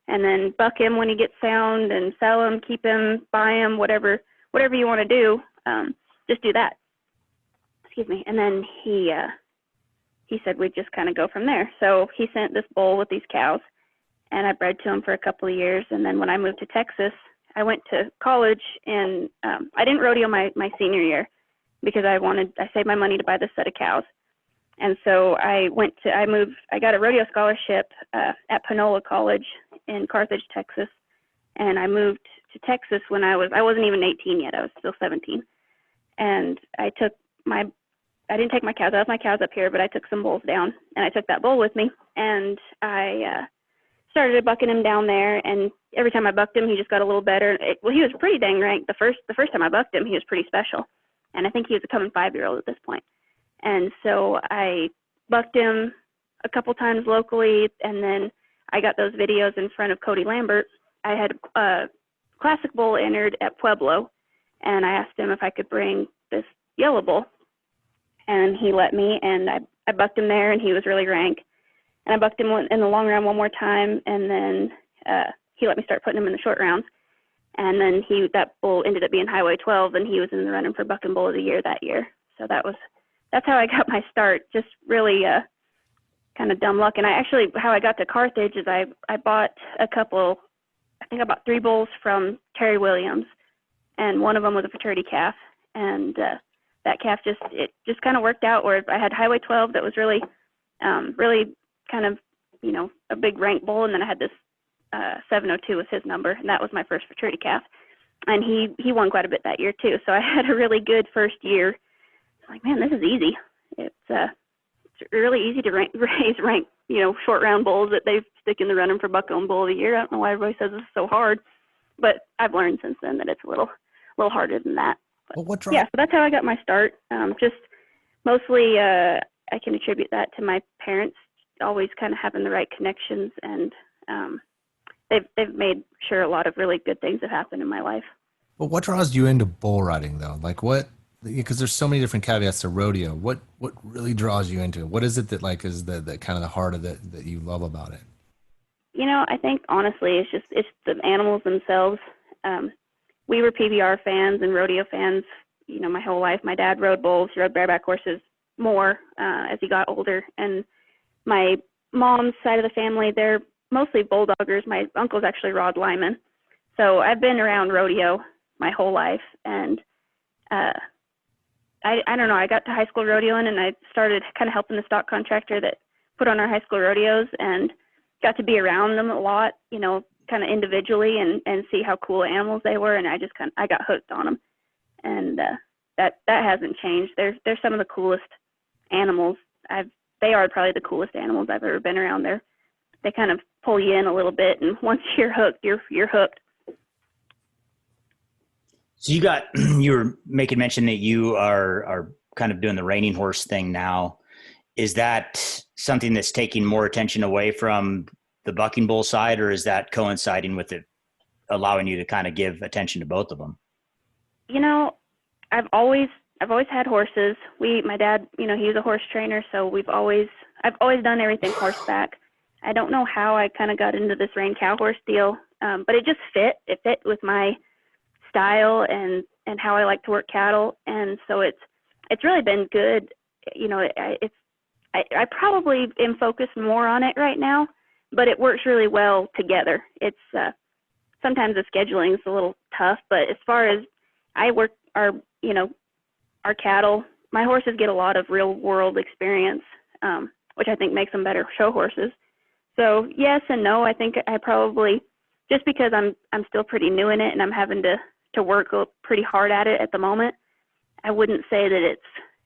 and then buck him when he gets sound, and sell him, keep him, buy him, whatever you want to do, just do that. Excuse me. And then he said we'd just kind of go from there. So he sent this bull with these cows, and I bred to him for a couple of years. And then when I moved to Texas, I went to college, and I didn't rodeo my senior year because I saved my money to buy this set of cows. And so I got a rodeo scholarship at Panola College in Carthage, Texas. And I moved to Texas when I wasn't even 18 yet. I was still 17. And I didn't take my cows. I left my cows up here, but I took some bulls down, and I took that bull with me, and I started bucking him down there. And every time I bucked him, he just got a little better. He was pretty dang ranked. The first time I bucked him, he was pretty special, and I think he was a coming 5-year-old at this point. And so I bucked him a couple times locally, and then I got those videos in front of Cody Lambert. I had a classic bull entered at Pueblo, and I asked him if I could bring this yellow bull, and he let me, and I bucked him there, and he was really rank. and I bucked him in the long round one more time, and then he let me start putting him in the short rounds. And then that bull ended up being Highway 12, and he was in the running for Bucking Bull of the Year that year. So that's how I got my start, just really kind of dumb luck. And how I got to Carthage is I bought a couple, I think I bought 3 bulls from Terry Williams, and one of them was a fraternity calf. And that calf just kind of worked out where I had Highway 12 that was really, really kind of, a big rank bull. And then I had this 702 was his number, and that was my first fraternity calf. And he won quite a bit that year too. So I had a really good first year. Like, man, this is easy. It's really easy to raise rank, short round bulls that they stick in the running for Bucking Bull of the Year. I don't know why everybody says it's so hard, but I've learned since then that it's a little harder than that. But, so that's how I got my start. Just mostly I can attribute that to my parents always kind of having the right connections, and they've made sure a lot of really good things have happened in my life. Well, what draws you into bull riding though? Like because there's so many different caveats to rodeo. What really draws you into it? What is it that is the kind of the heart of it that you love about it? I think honestly it's the animals themselves. We were PBR fans and rodeo fans, my whole life. My dad rode bulls, he rode bareback horses more as he got older. And my mom's side of the family, they're mostly bulldoggers. My uncle's actually Rod Lyman. So I've been around rodeo my whole life. And I don't know, I got to high school rodeoing, and I started kind of helping the stock contractor that put on our high school rodeos, and got to be around them a lot, kind of individually, and see how cool animals they were. And I got hooked on them. And that hasn't changed. They're some of the coolest animals. They are probably the coolest animals I've ever been around. They kind of pull you in a little bit, and once you're hooked, you're hooked. So you were making mention that you are kind of doing the reining horse thing now. Is that something that's taking more attention away from the bucking bull side, or is that coinciding with it, allowing you to kind of give attention to both of them? I've always had horses. My dad, he was a horse trainer, so I've always done everything horseback. I don't know how I kind of got into this rein cow horse deal, but it just fit. It fit with my style and how I like to work cattle, and so it's really been good. I probably am focused more on it right now, but it works really well together. It's sometimes the scheduling is a little tough, but as far as I work our cattle, my horses get a lot of real world experience, which I think makes them better show horses. So yes and no. I think I probably, just because I'm still pretty new in it and I'm having to work pretty hard at it at the moment, I wouldn't say that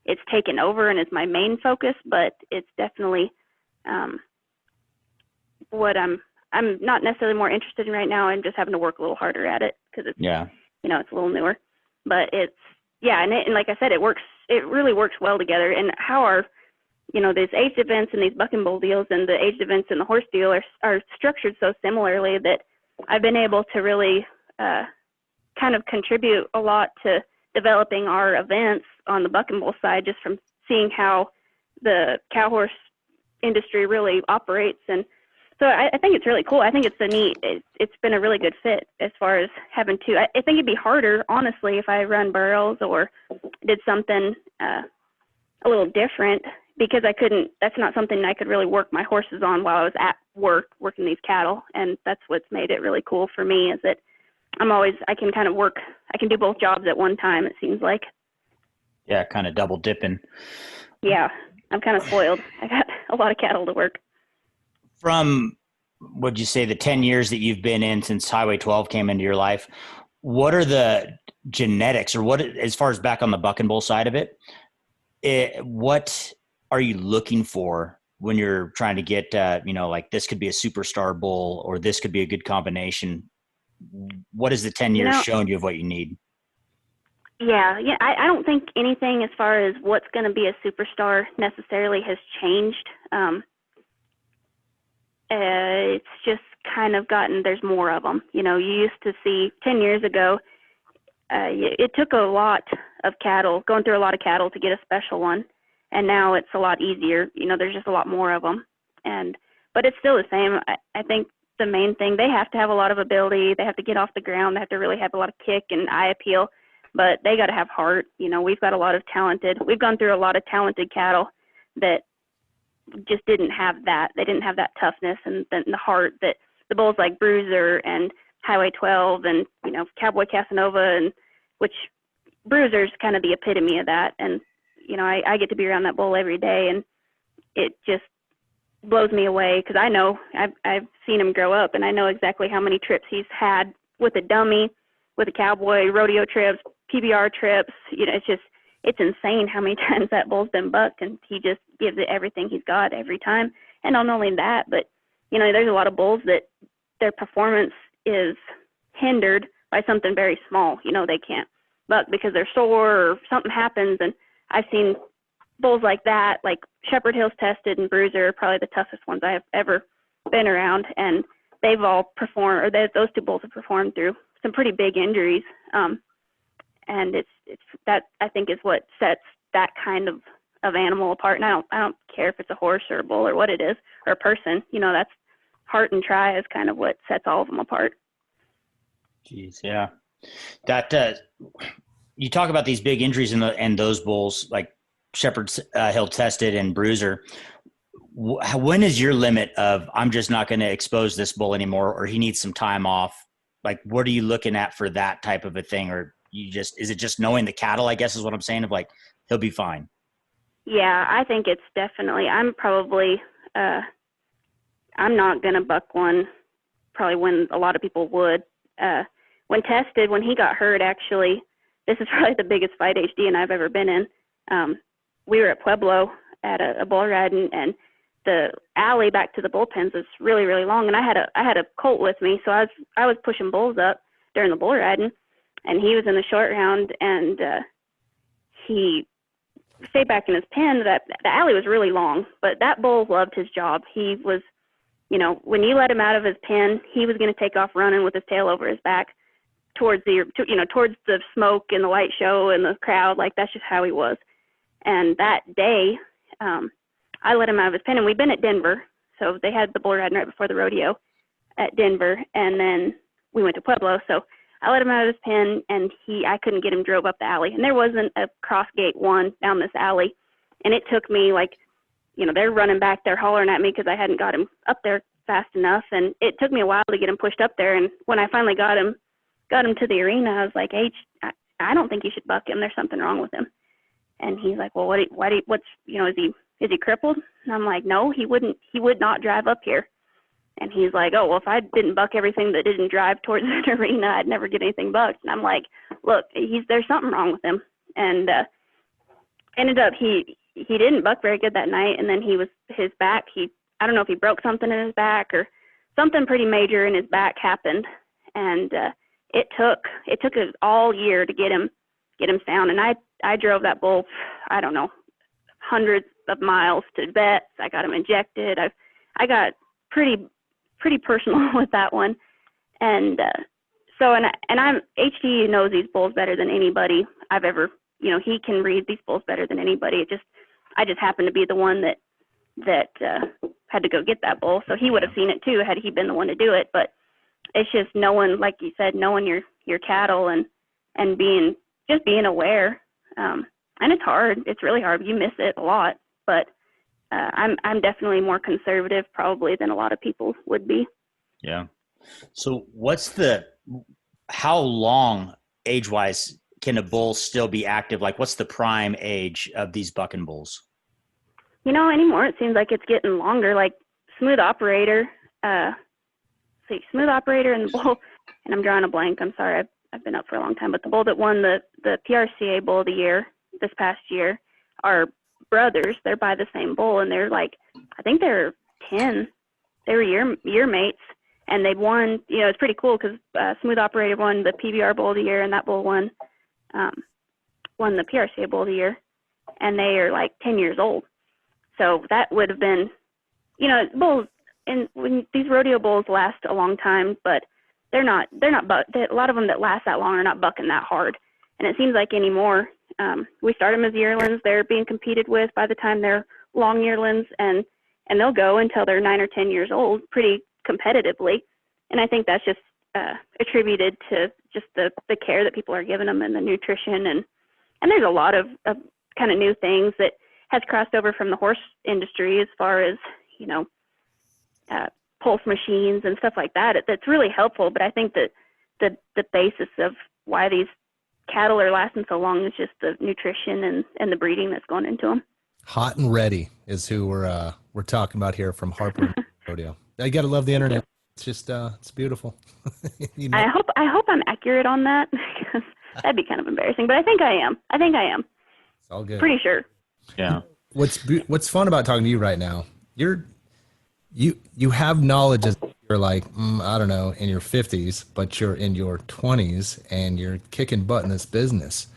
it's taken over and it's my main focus, but it's definitely what I'm not necessarily more interested in right now. I'm just having to work a little harder at it because it's it's a little newer, but and like I said, it really works well together. And how our these aged events and these bucking bull deals and the aged events and the horse deal are structured so similarly that I've been able to really kind of contribute a lot to developing our events on the bucking bull side, just from seeing how the cow horse industry really operates. And so I think it's really cool. I think it's been a really good fit as far as having to, I think it'd be harder, honestly, if I run burros or did something a little different, because that's not something I could really work my horses on while I was at work working these cattle. And that's what's made it really cool for me, is that I can do both jobs at one time, it seems like. Yeah, kind of double dipping. Yeah, I'm kind of spoiled. I got a lot of cattle to work. From, what'd you say, the 10 years that you've been in since Highway 12 came into your life, what are the genetics, or as far as back on the bucking bull side of it, what are you looking for when you're trying to get, like this could be a superstar bull, or this could be a good combination? What has the 10 years shown you of what you need? Yeah. I don't think anything as far as what's going to be a superstar necessarily has changed. It's just kind of there's more of them. You used to see 10 years ago, it took a lot of cattle, going through a lot of cattle to get a special one. And now it's a lot easier. There's just a lot more of them. And but it's still the same. I think the main thing, they have to have a lot of ability. They have to get off the ground. They have to really have a lot of kick and eye appeal, but they got to have heart. You know, we've got a lot of we've gone through a lot of talented cattle that just didn't have that. They didn't have that toughness and the heart that the bulls like Bruiser and Highway 12 and, you know, Cowboy Casanova, and which Bruiser's kind of the epitome of that. And, you know, I get to be around that bull every day, and it just blows me away because I know I've seen him grow up, and I know exactly how many trips he's had with a dummy, with a cowboy, rodeo trips, PBR trips. You know, it's insane how many times that bull's been bucked, and he just gives it everything he's got every time. And not only that, but, you know, there's a lot of bulls that their performance is hindered by something very small. You know, they can't buck because they're sore or something happens. And I've seen bulls like that, like Shepherd Hills Tested and Bruiser are probably the toughest ones I have ever been around. And they've all performed, or those two bulls have performed through some pretty big injuries. And it's that, I think, is what sets that kind of animal apart. And I don't care if it's a horse or a bull or what it is, or a person. You know, that's heart and try is kind of what sets all of them apart. Jeez, yeah. That you talk about these big injuries and those bulls like Shepherd Hill Tested and Bruiser. When is your limit of I'm just not going to expose this bull anymore, or he needs some time off? Like, what are you looking at for that type of a thing? Or is it just knowing the cattle, I guess is what I'm saying, of like, he'll be fine? Yeah, I think it's definitely, I'm probably, I'm not going to buck one probably when a lot of people would. When Tested, when he got hurt, actually, this is probably the biggest fight HD and I've ever been in. We were at Pueblo at a bull riding, and the alley back to the bullpens is really, really long. And I had a colt with me, so I was pushing bulls up during the bull riding, and he was in the short round, and he stayed back in his pen. The alley was really long, but that bull loved his job. He was, you know, when you let him out of his pen, he was going to take off running with his tail over his back towards the smoke and the light show and the crowd. Like, that's just how he was. And that day, I let him out of his pen, and we've been at Denver. So they had the bull riding right before the rodeo at Denver, and then we went to Pueblo. So I let him out of his pen, and I couldn't get him drove up the alley. And there wasn't a cross gate one down this alley. And it took me, like, you know, they're running back there hollering at me because I hadn't got him up there fast enough. And it took me a while to get him pushed up there. And when I finally got him to the arena, I was like, hey, I don't think you should buck him. There's something wrong with him. And he's like, well, what's, you know, is he crippled? And I'm like, no, he would not drive up here. And he's like, oh, well, if I didn't buck everything that didn't drive towards the arena, I'd never get anything bucked. And I'm like, look, there's something wrong with him. And ended up, he didn't buck very good that night. And then his back, I don't know if he broke something in his back or something pretty major in his back happened. And it took us all year to get him sound. And I drove that bull, I don't know, hundreds of miles to vets. I got him injected. I got pretty personal with that one. And I'm HD knows these bulls better than anybody I've ever, you know, he can read these bulls better than anybody. I just happened to be the one that had to go get that bull. So he would have seen it too had he been the one to do it. But it's just knowing, like you said, knowing your cattle and being aware. And it's hard. It's really hard. You miss it a lot, but I'm definitely more conservative probably than a lot of people would be. Yeah. So how long age-wise can a bull still be active? Like, what's the prime age of these bucking bulls? You know, anymore it seems like it's getting longer. Like Smooth Operator, Smooth Operator and the bull, and I'm drawing a blank. I'm sorry, I've been up for a long time, but the bull that won the PRCA Bull of the Year this past year are brothers. They're by the same bull, and they're like, I think they're 10. They were year mates, and they won. You know, it's pretty cool because Smooth Operator won the PBR Bull of the Year, and that bull won the PRCA Bull of the Year, and they are like 10 years old. So that would have been, you know, bulls. And when these rodeo bulls last a long time, but they're not a lot of them that last that long are not bucking that hard. And it seems like anymore, we start them as yearlings. They're being competed with by the time they're long yearlings, and and they'll go until they're 9 or 10 years old pretty competitively. And I think that's just attributed to just the care that people are giving them and the nutrition. And there's a lot of kind of new things that has crossed over from the horse industry as far as, pulse machines and stuff like that. That's really helpful. But I think that the basis of why these cattle are lasting so long is just the nutrition and the breeding that's going into them. Hot and Ready is who we're talking about here from Harper Rodeo. I gotta love the internet. It's just it's beautiful. I hope I'm accurate on that, because that'd be kind of embarrassing. But I think I am. It's all good. Pretty sure. Yeah. What's fun about talking to you right now? You have knowledge as you're like I don't know, in your 50s, but you're in your 20s and you're kicking butt in this business.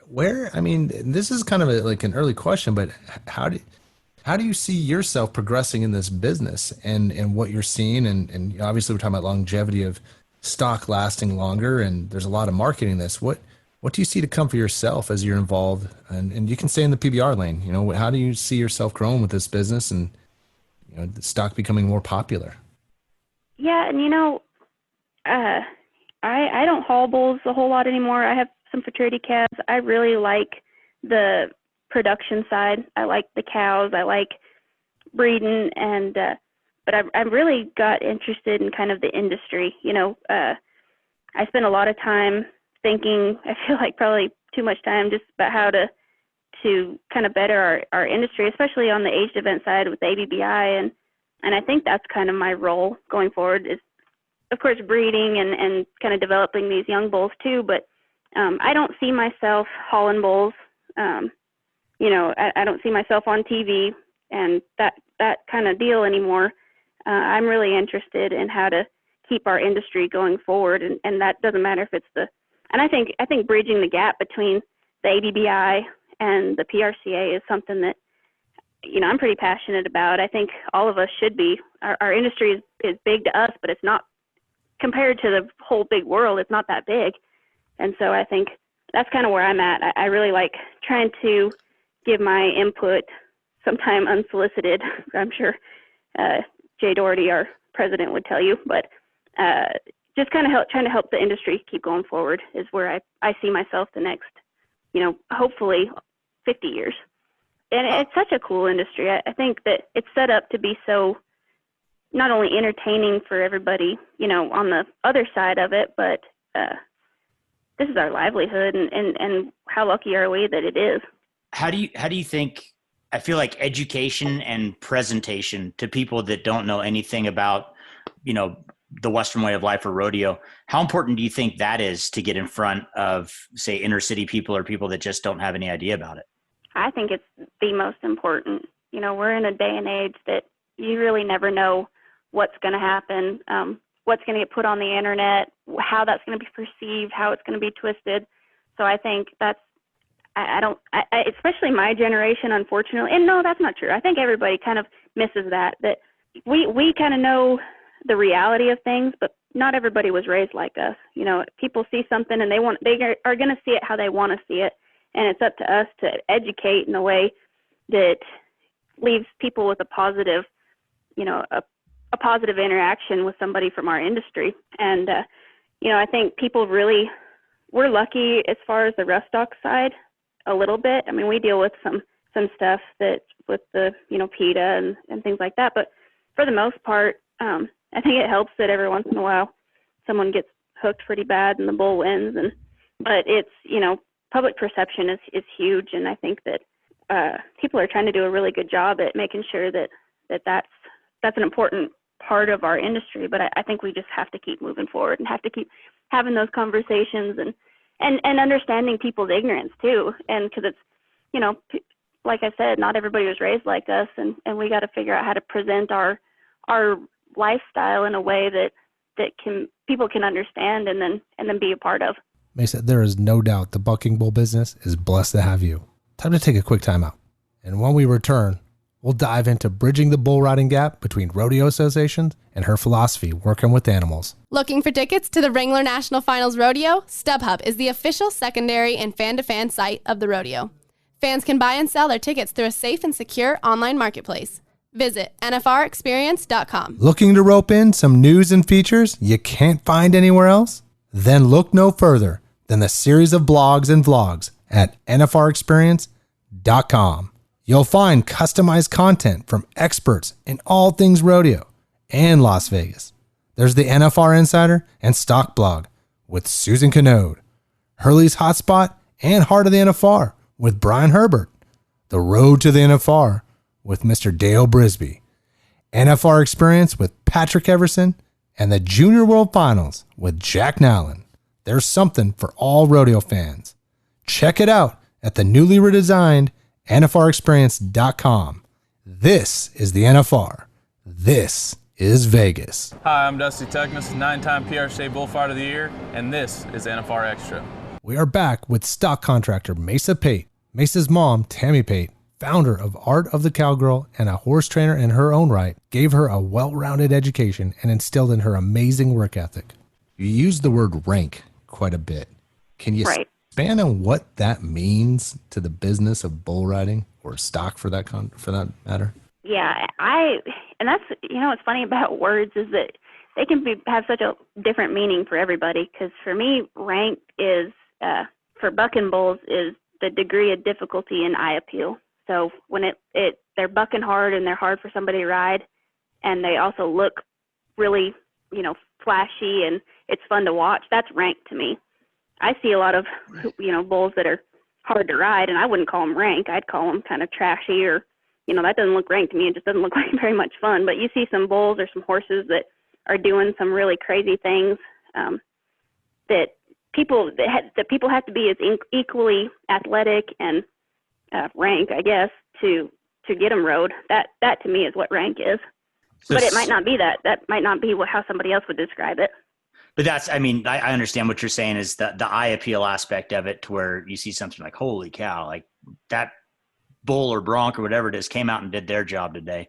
This is kind of like an early question, but how do you see yourself progressing in this business and what you're seeing? And obviously we're talking about longevity of stock lasting longer, and there's a lot of marketing this. What do you see to come for yourself as you're involved? And you can stay in the PBR lane. How do you see yourself growing with this business and the stock becoming more popular? Yeah, and I don't haul bulls a whole lot anymore. I have some futurity calves. I really like the production side. I like the cows. I like breeding, and but I really got interested in kind of the industry. I spent a lot of time thinking, I feel like probably too much time, just about how to kind of better our industry, especially on the aged event side with the ABBI. And I think that's kind of my role going forward is, of course, breeding and kind of developing these young bulls too. But I don't see myself hauling bulls. I don't see myself on TV and that kind of deal anymore. I'm really interested in how to keep our industry going forward. And that doesn't matter if it's and I think bridging the gap between the ABBI and the PRCA is something that, I'm pretty passionate about. I think all of us should be. Our industry is big to us, but it's not, compared to the whole big world, it's not that big. And so I think that's kind of where I'm at. I really like trying to give my input, sometime unsolicited. I'm sure Jay Doherty, our president, would tell you, but just kind of trying to help the industry keep going forward is where I see myself the next, hopefully 50 years. And it's such a cool industry. I think that it's set up to be so not only entertaining for everybody, on the other side of it, but this is our livelihood, and how lucky are we that it is. How do you think, I feel like education and presentation to people that don't know anything about, the Western way of life or rodeo, how important do you think that is to get in front of, say, inner city people or people that just don't have any idea about it? I think it's the most important. We're in a day and age that you really never know what's going to happen, what's going to get put on the internet, how that's going to be perceived, how it's going to be twisted. So I think that's, especially my generation, unfortunately, and no, that's not true. I think everybody kind of misses that we kind of know the reality of things, but not everybody was raised like us. People see something and they are going to see it how they want to see it. And it's up to us to educate in a way that leaves people with a positive, a positive interaction with somebody from our industry. And, I think people we're lucky as far as the rough stock side a little bit. I mean, we deal with some stuff that with the, PETA and things like that. But for the most part, I think it helps that every once in a while someone gets hooked pretty bad and the bull wins. But it's, public perception is huge. And I think that people are trying to do a really good job at making sure that's an important part of our industry. But I think we just have to keep moving forward and have to keep having those conversations and understanding people's ignorance too. And because it's, like I said, not everybody was raised like us, and we got to figure out how to present our lifestyle in a way that people can understand and then be a part of. Mesa, there is no doubt the bucking bull business is blessed to have you. Time to take a quick time out. And when we return, we'll dive into bridging the bull riding gap between rodeo associations and her philosophy working with animals. Looking for tickets to the Wrangler National Finals Rodeo? StubHub is the official secondary and fan-to-fan site of the rodeo. Fans can buy and sell their tickets through a safe and secure online marketplace. Visit NFRExperience.com. Looking to rope in some news and features you can't find anywhere else? Then look no further than the series of blogs and vlogs at NFRExperience.com. You'll find customized content from experts in all things rodeo and Las Vegas. There's the NFR Insider and Stock Blog with Susan Canode, Hurley's Hotspot and Heart of the NFR with Brian Herbert, The Road to the NFR with Mr. Dale Brisby, NFR Experience with Patrick Everson, and the Junior World Finals with Jack Nowlin. There's something for all rodeo fans. Check it out at the newly redesigned NFRExperience.com. This is the NFR. This is Vegas. Hi, I'm Dusty Tuckness, 9-time PRCA Bullfighter of the Year, and this is NFR Extra. We are back with stock contractor Mesa Pate. Mesa's mom, Tammy Pate, founder of Art of the Cowgirl and a horse trainer in her own right, gave her a well-rounded education and instilled in her amazing work ethic. You use the word rank quite a bit. Can you expand on what that means to the business of bull riding or stock for that matter? Yeah, and that's, what's funny about words is that they can have such a different meaning for everybody. Because for me, rank is, for bucking bulls, is the degree of difficulty in eye appeal. So when they're bucking hard and they're hard for somebody to ride, and they also look really, flashy and it's fun to watch, that's rank to me. I see a lot of, bulls that are hard to ride, and I wouldn't call them rank. I'd call them kind of trashy, or, that doesn't look rank to me. It just doesn't look like very much fun. But you see some bulls or some horses that are doing some really crazy things that people have to be as equally athletic and rank, I guess, to get them rode. That to me is what rank is. But it might not be that. That might not be how somebody else would describe it. But I understand what you're saying is the eye appeal aspect of it, to where you see something like, holy cow, like that bull or bronc or whatever it is came out and did their job today.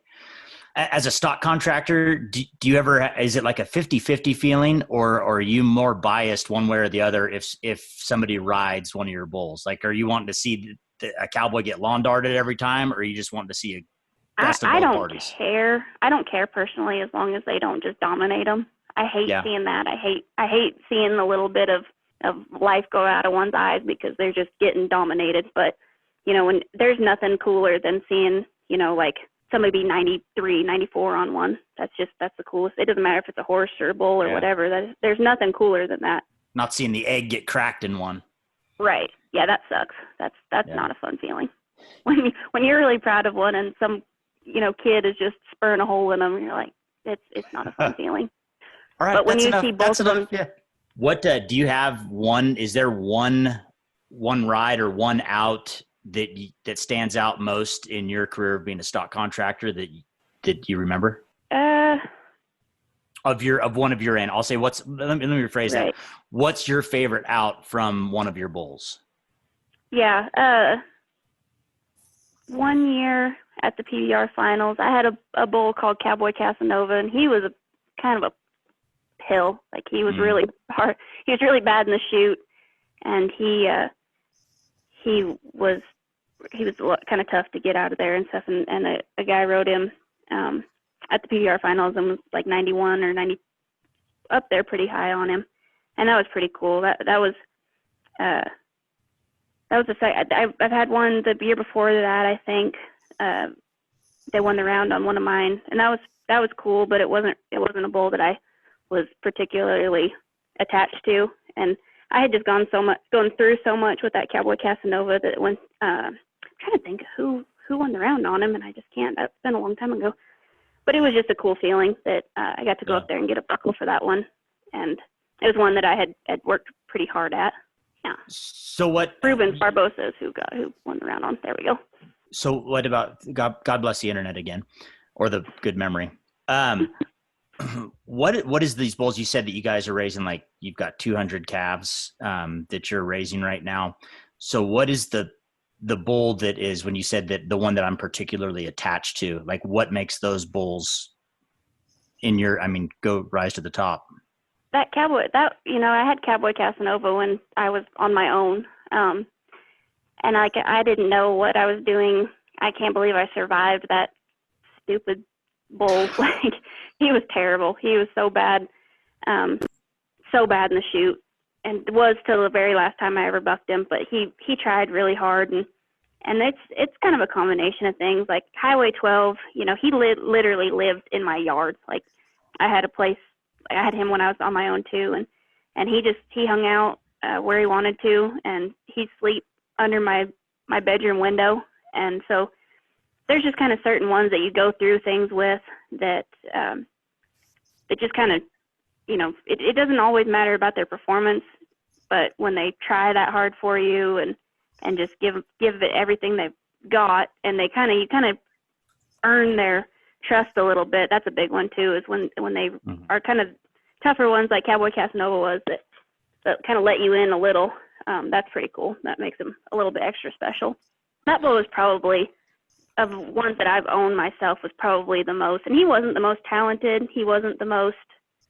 As a stock contractor, do you ever, is it like a 50-50 feeling, or are you more biased one way or the other if somebody rides one of your bulls? Like, are you wanting to see a cowboy get lawn darted every time, or are you just wanting to see a best of both parties? I don't care personally, as long as they don't just dominate them. I hate seeing that. I hate seeing the little bit of life go out of one's eyes because they're just getting dominated. But, when there's nothing cooler than seeing, like somebody be 93, 94 on one. That's the coolest. It doesn't matter if it's a horse or a bull or whatever. There's nothing cooler than that. Not seeing the egg get cracked in one. Right. Yeah, that sucks. That's not a fun feeling. When you're really proud of one and some, kid is just spurring a hole in them, you're like, it's not a fun feeling. All right, but when you see both of them, what do you have? Is there one ride or one out that stands out most in your career of being a stock contractor that you remember? Of one of your end, I'll say let me rephrase that. What's your favorite out from one of your bulls? Yeah, one year at the PBR finals, I had a bull called Cowboy Casanova, and he was kind of a pill. Like, he was really hard. He was really bad in the chute, and he was kind of tough to get out of there and stuff. And a guy rode him at the PBR finals and was like 91 or 90, up there pretty high on him, and that was pretty cool. That was a I've had one the year before that. I think they won the round on one of mine, and that was cool. But it wasn't a bull that I was particularly attached to, and I had just gone through so much with that Cowboy Casanova that when I'm trying to think who won the round on him, and I just can't. That's been a long time ago. But it was just a cool feeling that I got to go up there and get a buckle for that one, and it was one that I had worked pretty hard at. Yeah. So what? Ruben Barbosa is who won the round on. There we go. So what about God bless the internet again, or the good memory? What is these bulls? You said that you guys are raising, like, you've got 200 calves that you're raising right now. So what is the bull that is, when you said that the one that I'm particularly attached to, like, what makes those bulls go rise to the top? That Cowboy, I had Cowboy Casanova when I was on my own. And I didn't know what I was doing. I can't believe I survived that stupid bull. Like, he was terrible. He was so bad in the chute, and was till the very last time I ever bucked him. But he tried really hard, and it's kind of a combination of things. Like Highway 12, you know, he literally lived in my yard. Like, I had him when I was on my own too, and he hung out where he wanted to, and he'd sleep under my bedroom window. And so there's just kind of certain ones that you go through things with that it just kind of, you know, it doesn't always matter about their performance, but when they try that hard for you and just give it everything they've got, and you kind of earn their trust a little bit. That's a big one too, is when they are kind of tougher ones like Cowboy Casanova was, that kind of let you in a little. That's pretty cool. That makes him a little bit extra special. That bull was probably, of ones that I've owned myself, was probably the most, and he wasn't the most talented. He wasn't the most,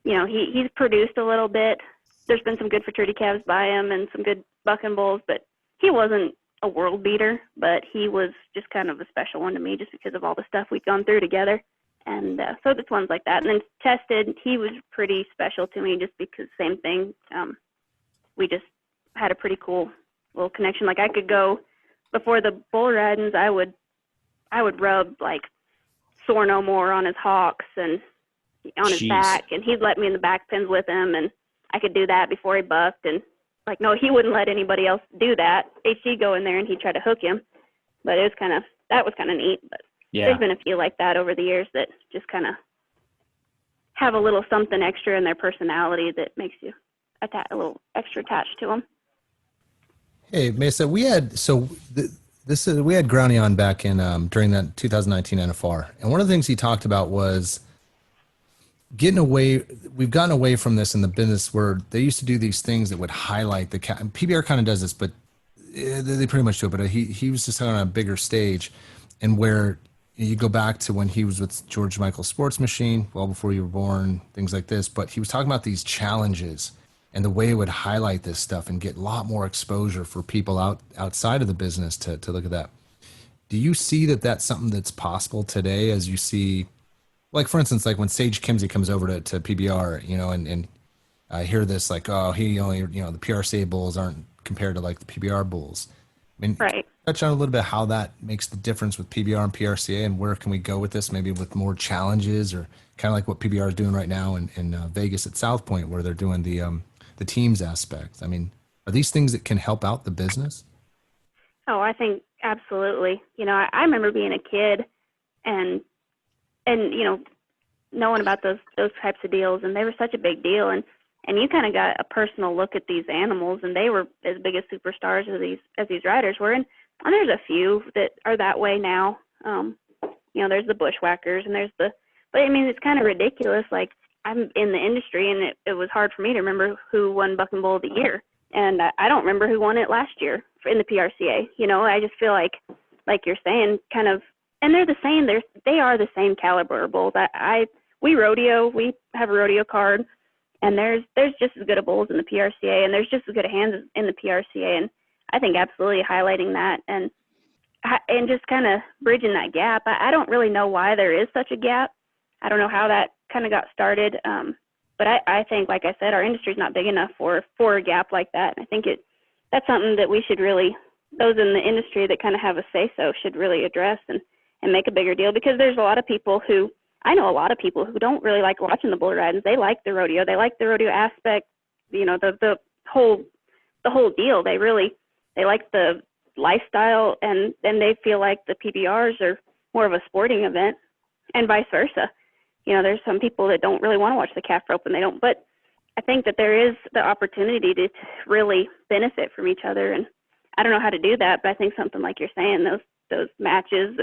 you know, he's produced a little bit. There's been some good futurity calves by him and some good bucking bulls, but he wasn't a world beater, but he was just kind of a special one to me just because of all the stuff we've gone through together. And so it's ones like that. And then Tested, he was pretty special to me just because same thing. We just had a pretty cool little connection. Like, I could go before the bull ridings, I would rub like Soar No More on his hocks and on his back, and he'd let me in the back pins with him, and I could do that before he bucked. And like, no, he wouldn't let anybody else do that. HG go in there and he'd try to hook him, but that was kind of neat. But yeah, there's been a few like that over the years that just kind of have a little something extra in their personality that makes you a little extra attached to them. Hey, Mesa, we had Groundy on back in during that 2019 NFR, and one of the things he talked about was we've gotten away from this in the business where they used to do these things that would highlight the PBR kind of does this, but they pretty much do it. But he was just on a bigger stage, and where you go back to when he was with George Michael Sports Machine, well before you were born, things like this. But he was talking about these challenges and the way it would highlight this stuff and get a lot more exposure for people outside of the business to look at that. Do you see that that's something that's possible today, as you see, like, for instance, like when Sage Kimsey comes over to PBR, you know, and I hear this, like, oh, he only, you know, the PRCA bulls aren't compared to like the PBR bulls. I mean, right. Touch on a little bit how that makes the difference with PBR and PRCA, and where can we go with this, maybe with more challenges, or kind of like what PBR is doing right now in Vegas at South Point, where they're doing the teams aspect. I mean, are these things that can help out the business? Oh, I think absolutely. You know, I remember being a kid and you know, knowing about those types of deals, and they were such a big deal, and you kind of got a personal look at these animals, and they were as big as superstars as these riders were. And there's a few that are that way now. You know, there's the bushwhackers, and but I mean, it's kind of ridiculous. Like, I'm in the industry, and it was hard for me to remember who won Bucking Bull of the Year. And I don't remember who won it last year in the PRCA. You know, I just feel like you're saying, kind of, and they're the same. They are the same caliber bulls. We rodeo. We have a rodeo card, and there's just as good of bulls in the PRCA, and there's just as good of hands in the PRCA. And I think absolutely highlighting that and just kind of bridging that gap. I don't really know why there is such a gap. I don't know how that kind of got started. But I think, like I said, our industry's not big enough for a gap like that. And I think that's something that we should really, those in the industry that kind of have a say-so should really address and make a bigger deal, because there's a lot of people who don't really like watching the bull ridings. They like the rodeo. They like the rodeo aspect, you know, the whole deal. They like the lifestyle, and then they feel like the PBRs are more of a sporting event, and vice versa. You know, there's some people that don't really want to watch the calf rope, and they don't. But I think that there is the opportunity to really benefit from each other, and I don't know how to do that, but I think something like you're saying, those matches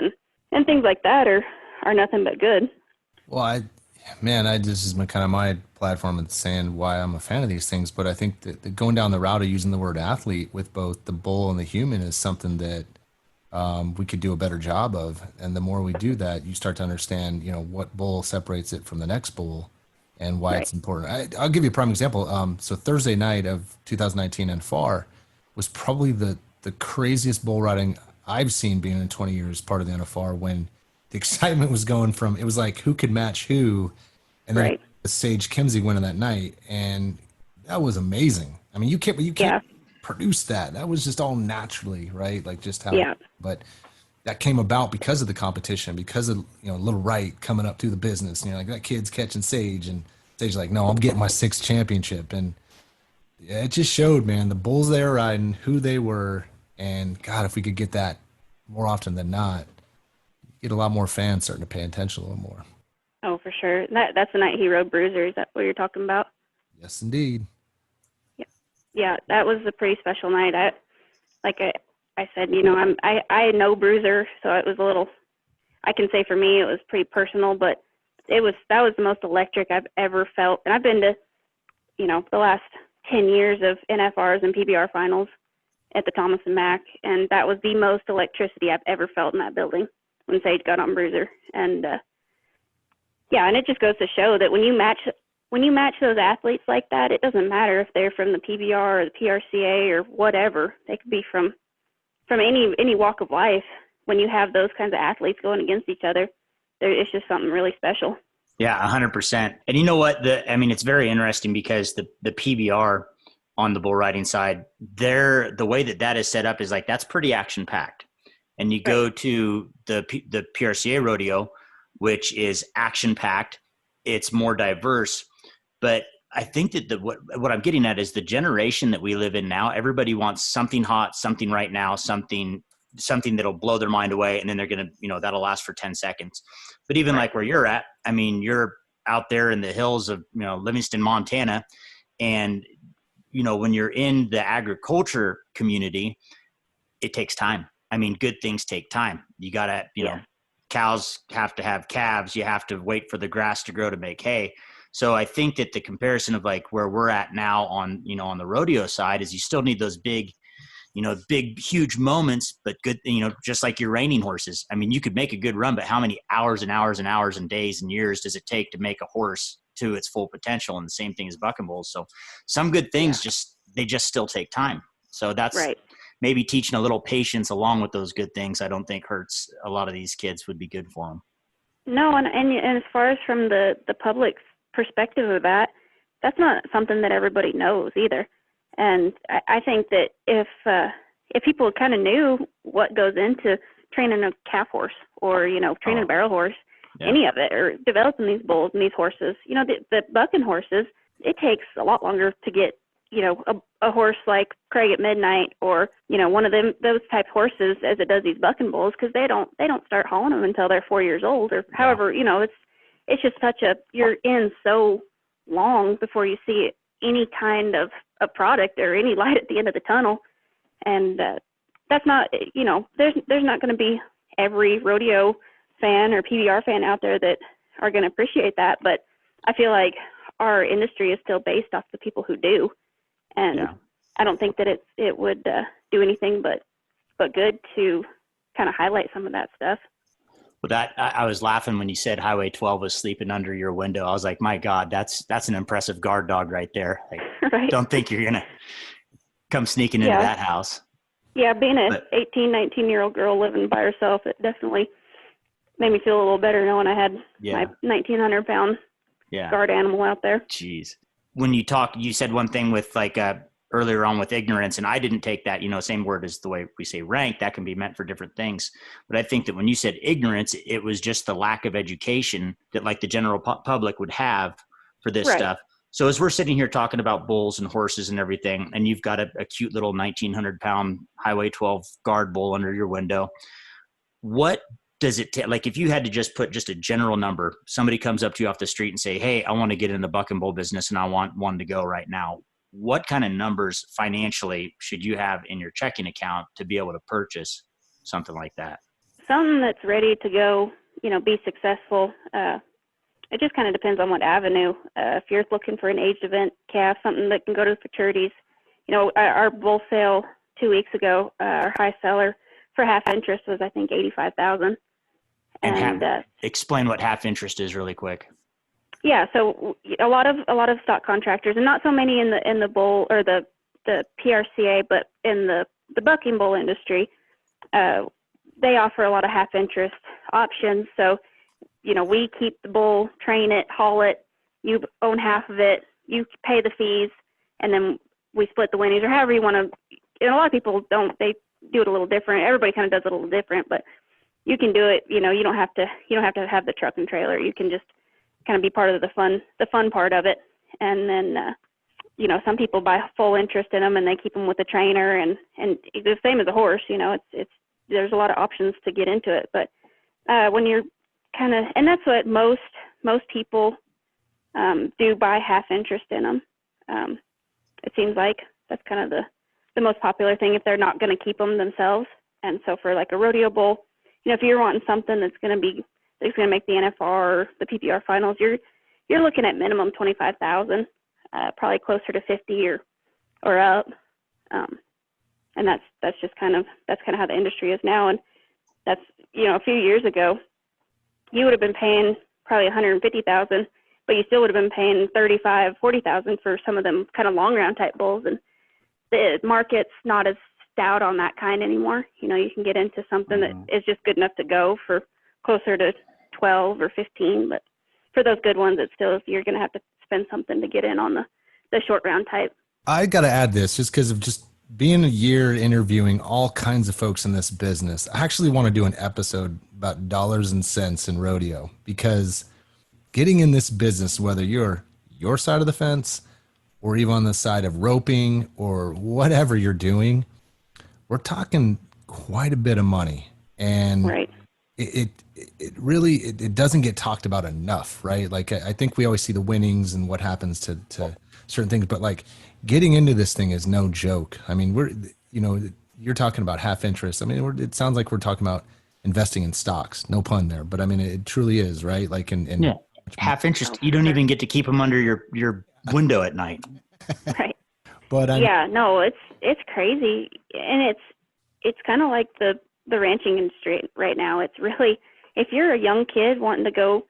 and things like that are nothing but good. Well, this is my platform and saying why I'm a fan of these things, but I think that going down the route of using the word athlete with both the bull and the human is something that we could do a better job of. And the more we do that, you start to understand, you know, what bull separates it from the next bull and why it's important. I'll give you a prime example. So Thursday night of 2019 NFR was probably the craziest bull riding I've seen, being in 20 years part of the NFR, when the excitement was going from, it was like who could match who, and then Sage Kimsey winning that night, and that was amazing. I mean, you can't produce that. That was just all naturally, right? Like just how, but that came about because of the competition, because of, Little Wright coming up through the business, like that kid's catching Sage, and Sage's like, no, I'm getting my 6th championship. And yeah, it just showed, man, the bulls they were riding, who they were, and God, if we could get that more often than not, get a lot more fans starting to pay attention a little more. Oh, for sure. That's the night he rode Bruiser. Is that what you're talking about? Yes, indeed. Yeah, that was a pretty special night. I said, I know Bruiser, so it was a little, I can say for me it was pretty personal, but that was the most electric I've ever felt. And I've been to, the last 10 years of NFRs and PBR finals at the Thomas and Mack, and that was the most electricity I've ever felt in that building when Sage got on Bruiser. And and it just goes to show that when you match those athletes like that, it doesn't matter if they're from the PBR or the PRCA or whatever. They could be from any walk of life. When you have those kinds of athletes going against each other, it's just something really special. Yeah, 100%. And you know what? It's very interesting because the PBR on the bull riding side, the way that is set up is like that's pretty action packed. And you go to the PRCA rodeo, which is action packed. It's more diverse. But I think that what I'm getting at is the generation that we live in now. Everybody wants something hot, something right now, something that'll blow their mind away, and then they're gonna, that'll last for 10 seconds. But even like where you're at, you're out there in the hills of Livingston, Montana, and when you're in the agriculture community, it takes time. Good things take time. You gotta, cows have to have calves. You have to wait for the grass to grow to make hay. So I think that the comparison of like where we're at now on, on the rodeo side is you still need those big, huge moments, but good, just like your reining horses. You could make a good run, but how many hours and hours and hours and days and years does it take to make a horse to its full potential? And the same thing as bucking bulls. So some good things they just still take time. So that's maybe teaching a little patience along with those good things. I don't think hurts a lot of these kids, would be good for them. No. And as far as from the public's perspective of that, that's not something that everybody knows either. And I think that if people kind of knew what goes into training a calf horse or, training a barrel horse, any of it, or developing these bulls and these horses, the bucking horses, it takes a lot longer to get, a horse like Craig at Midnight or, one of those type horses as it does these bucking bulls, because they don't start hauling them until they're 4 years old or however, it's just you're in so long before you see any kind of a product or any light at the end of the tunnel. And that's not, there's not going to be every rodeo fan or PBR fan out there that are going to appreciate that. But I feel like our industry is still based off the people who do. And I don't think that it would do anything but good to kind of highlight some of that stuff. Well, I was laughing when you said Highway 12 was sleeping under your window. I was like, my God, that's an impressive guard dog right there. Don't think you're going to come sneaking into that house. Yeah, being an 18, 19-year-old girl living by herself, it definitely made me feel a little better knowing I had my 1,900-pound guard animal out there. Jeez. When you said one thing with earlier on with ignorance, and I didn't take that, same word as the way we say rank, that can be meant for different things. But I think that when you said ignorance, it was just the lack of education that like the general public would have for this stuff. So as we're sitting here talking about bulls and horses and everything, and you've got a cute little 1,900-pound Highway 12 guard bull under your window, what does it take? Like if you had to just put just a general number, somebody comes up to you off the street and say, hey, I want to get in the buck and bull business and I want one to go right now. What kind of numbers financially should you have in your checking account to be able to purchase something like that? Something that's ready to go, be successful. It just kind of depends on what avenue. If you're looking for an aged event calf, something that can go to the futurities. Our bull sale 2 weeks ago, our high seller for half interest was, I think, $85,000. And explain what half interest is really quick. Yeah, so a lot of stock contractors, and not so many in the bull or the PRCA, but in the bucking bull industry, they offer a lot of half interest options. So, we keep the bull, train it, haul it, you own half of it, you pay the fees, and then we split the winnings, or however you want to. And a lot of people don't, they do it a little different. Everybody kind of does it a little different, but you can do it, you don't have to have the truck and trailer. You can just kind of be part of the fun part of it. And then, some people buy full interest in them and they keep them with a trainer, and it's the same as a horse, there's a lot of options to get into it. But when you're and that's what most people do, buy half interest in them. It seems like that's kind of the most popular thing if they're not going to keep them themselves. And so for like a rodeo bull, if you're wanting something that's going to make the NFR or the PPR finals, you're looking at minimum 25,000, probably closer to 50 or up. And that's just kind of how the industry is now. And that's, a few years ago, you would have been paying probably 150,000, but you still would have been paying 35, 40,000 for some of them kind of long round type bulls. And the market's not as stout on that kind anymore. You can get into something that is just good enough to go for closer to 12 or 15, but for those good ones, it's still, you're going to have to spend something to get in on the short round type. I got to add this just because of just being a year interviewing all kinds of folks in this business. I actually want to do an episode about dollars and cents in rodeo, because getting in this business, whether you're your side of the fence or even on the side of roping or whatever you're doing, we're talking quite a bit of money. And right. It really doesn't get talked about enough, right? Like, I think we always see the winnings and what happens to certain things, but like getting into this thing is no joke. I mean, you're talking about half interest. I mean, it sounds like we're talking about investing in stocks, no pun there, but I mean, it truly is, right? Like yeah, half interest. You don't even get to keep them under your window at night. Right. But it's crazy. And it's kind of like the ranching industry right now. It's really, if you're a young kid wanting to go,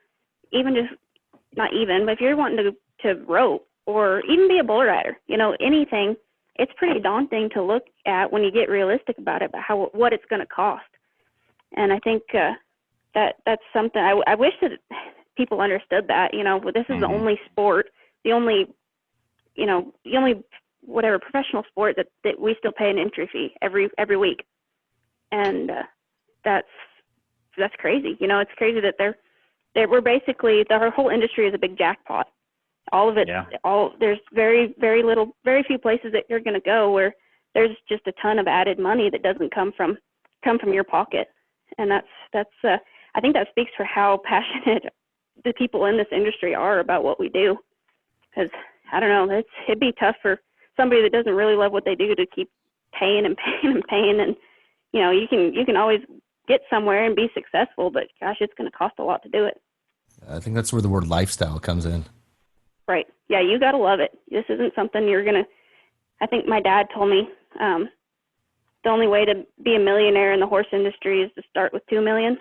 but if you're wanting to rope or even be a bull rider, anything, it's pretty daunting to look at when you get realistic about it, about what it's going to cost. And I think that's something I wish that people understood that, this is the only sport, the only whatever professional sport that we still pay an entry fee every week. And that's crazy. It's crazy that we're basically, the whole industry is a big jackpot. All of it, there's very, very few places that you're going to go where there's just a ton of added money that doesn't come from your pocket. And that's I think that speaks for how passionate the people in this industry are about what we do. Because I don't know, it'd be tough for somebody that doesn't really love what they do to keep paying and paying and paying. And you can always get somewhere and be successful, but gosh, it's going to cost a lot to do it. I think that's where the word lifestyle comes in. Right. Yeah, you got to love it. This isn't something I think my dad told me, the only way to be a millionaire in the horse industry is to start with $2 million.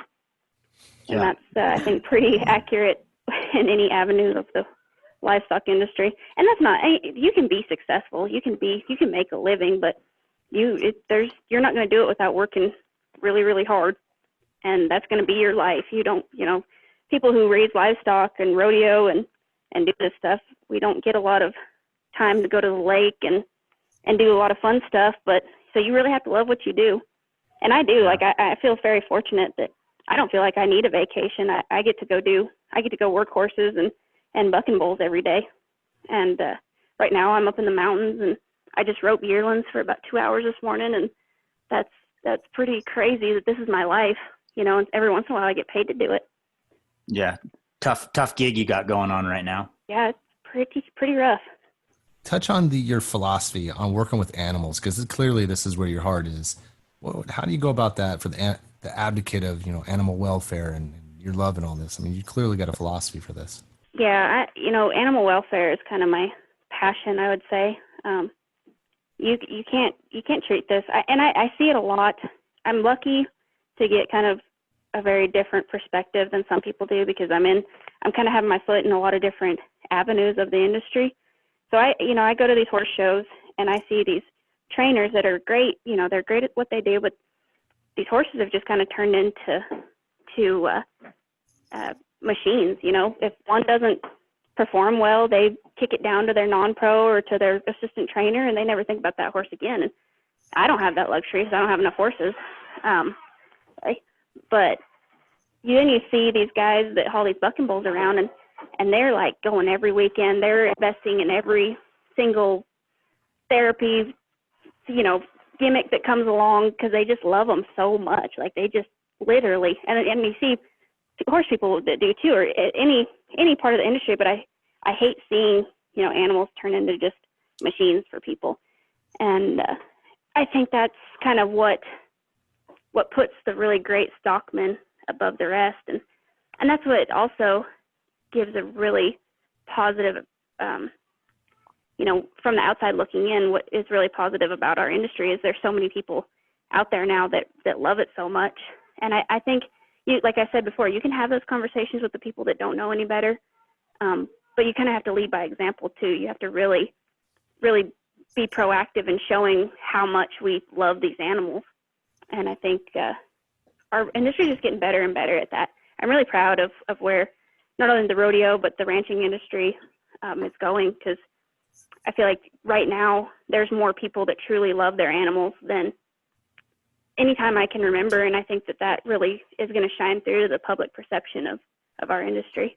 And that's, I think, pretty accurate in any avenue of the livestock industry. And that's not, you can be successful. You can make a living, but you're not going to do it without working really, really hard. And that's going to be your life. You don't, people who raise livestock and rodeo and do this stuff, we don't get a lot of time to go to the lake and do a lot of fun stuff. But so you really have to love what you do. And I do. Like, I feel very fortunate that I don't feel like I need a vacation. I get to go work horses and bucking bulls every day. And right now I'm up in the mountains and I just rope yearlings for about 2 hours this morning. And that's pretty crazy that this is my life, and every once in a while I get paid to do it. Yeah. Tough gig you got going on right now. Yeah, it's pretty rough. Touch on your philosophy on working with animals, because clearly this is where your heart is. How do you go about that for the advocate of animal welfare and your love and all this? I mean, you clearly got a philosophy for this. Yeah, animal welfare is kind of my passion, I would say. You can't treat this, and I see it a lot. I'm lucky to get kind of a very different perspective than some people do, because I'm kind of having my foot in a lot of different avenues of the industry. So I go to these horse shows and I see these trainers that are great. They're great at what they do, but these horses have just kind of turned into to machines. You know, if one doesn't perform well, they kick it down to their non-pro or to their assistant trainer, and they never think about that horse again. And I don't have that luxury because I don't have enough horses. But you see these guys that haul these bucking bulls around, and they're like going every weekend. They're investing in every single therapy, you know, gimmick that comes along because they just love them so much. Like they just literally, and you see horse people that do too, or any part of the industry. But I hate seeing, you know, animals turn into just machines for people. And I think that's kind of what puts the really great stockmen above the rest. And that's what also gives a really positive, you know, from the outside looking in, what is really positive about our industry is there's so many people out there now that love it so much. And I think, like I said before, you can have those conversations with the people that don't know any better, but you kind of have to lead by example too. You have to really, really be proactive in showing how much we love these animals. And I think our industry is just getting better and better at that. I'm really proud of where not only the rodeo, but the ranching industry is going, because I feel like right now there's more people that truly love their animals than any time I can remember. And I think that really is going to shine through to the public perception of our industry.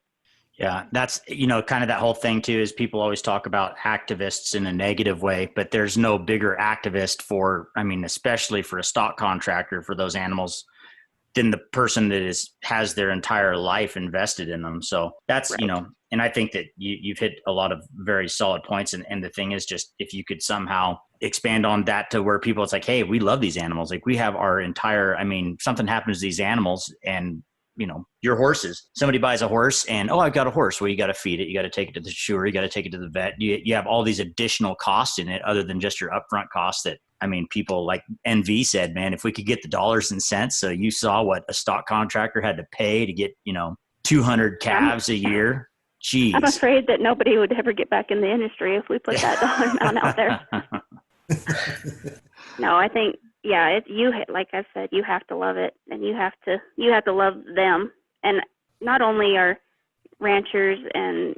Yeah, that's, you know, kind of that whole thing too, is people always talk about activists in a negative way, but there's no bigger activist for, I mean, especially for a stock contractor for those animals than the person that has their entire life invested in them. So that's, right. You know, and I think that you've hit a lot of very solid points. And the thing is just, if you could somehow expand on that to where people, it's like, hey, we love these animals. Like we have our entire, I mean, something happens to these animals and, you know, your horses, somebody buys a horse and, oh, I've got a horse. Well, you got to feed it. You got to take it to the shoer. You got to take it to the vet. You have all these additional costs in it other than just your upfront costs that, I mean, people like NV said, man, if we could get the dollars and cents. So you saw what a stock contractor had to pay to get, you know, 200 calves a year. Jeez. I'm afraid that nobody would ever get back in the industry if we put that dollar amount out there. No, I think, yeah, like I said, you have to love it, and you have to love them. And not only are ranchers and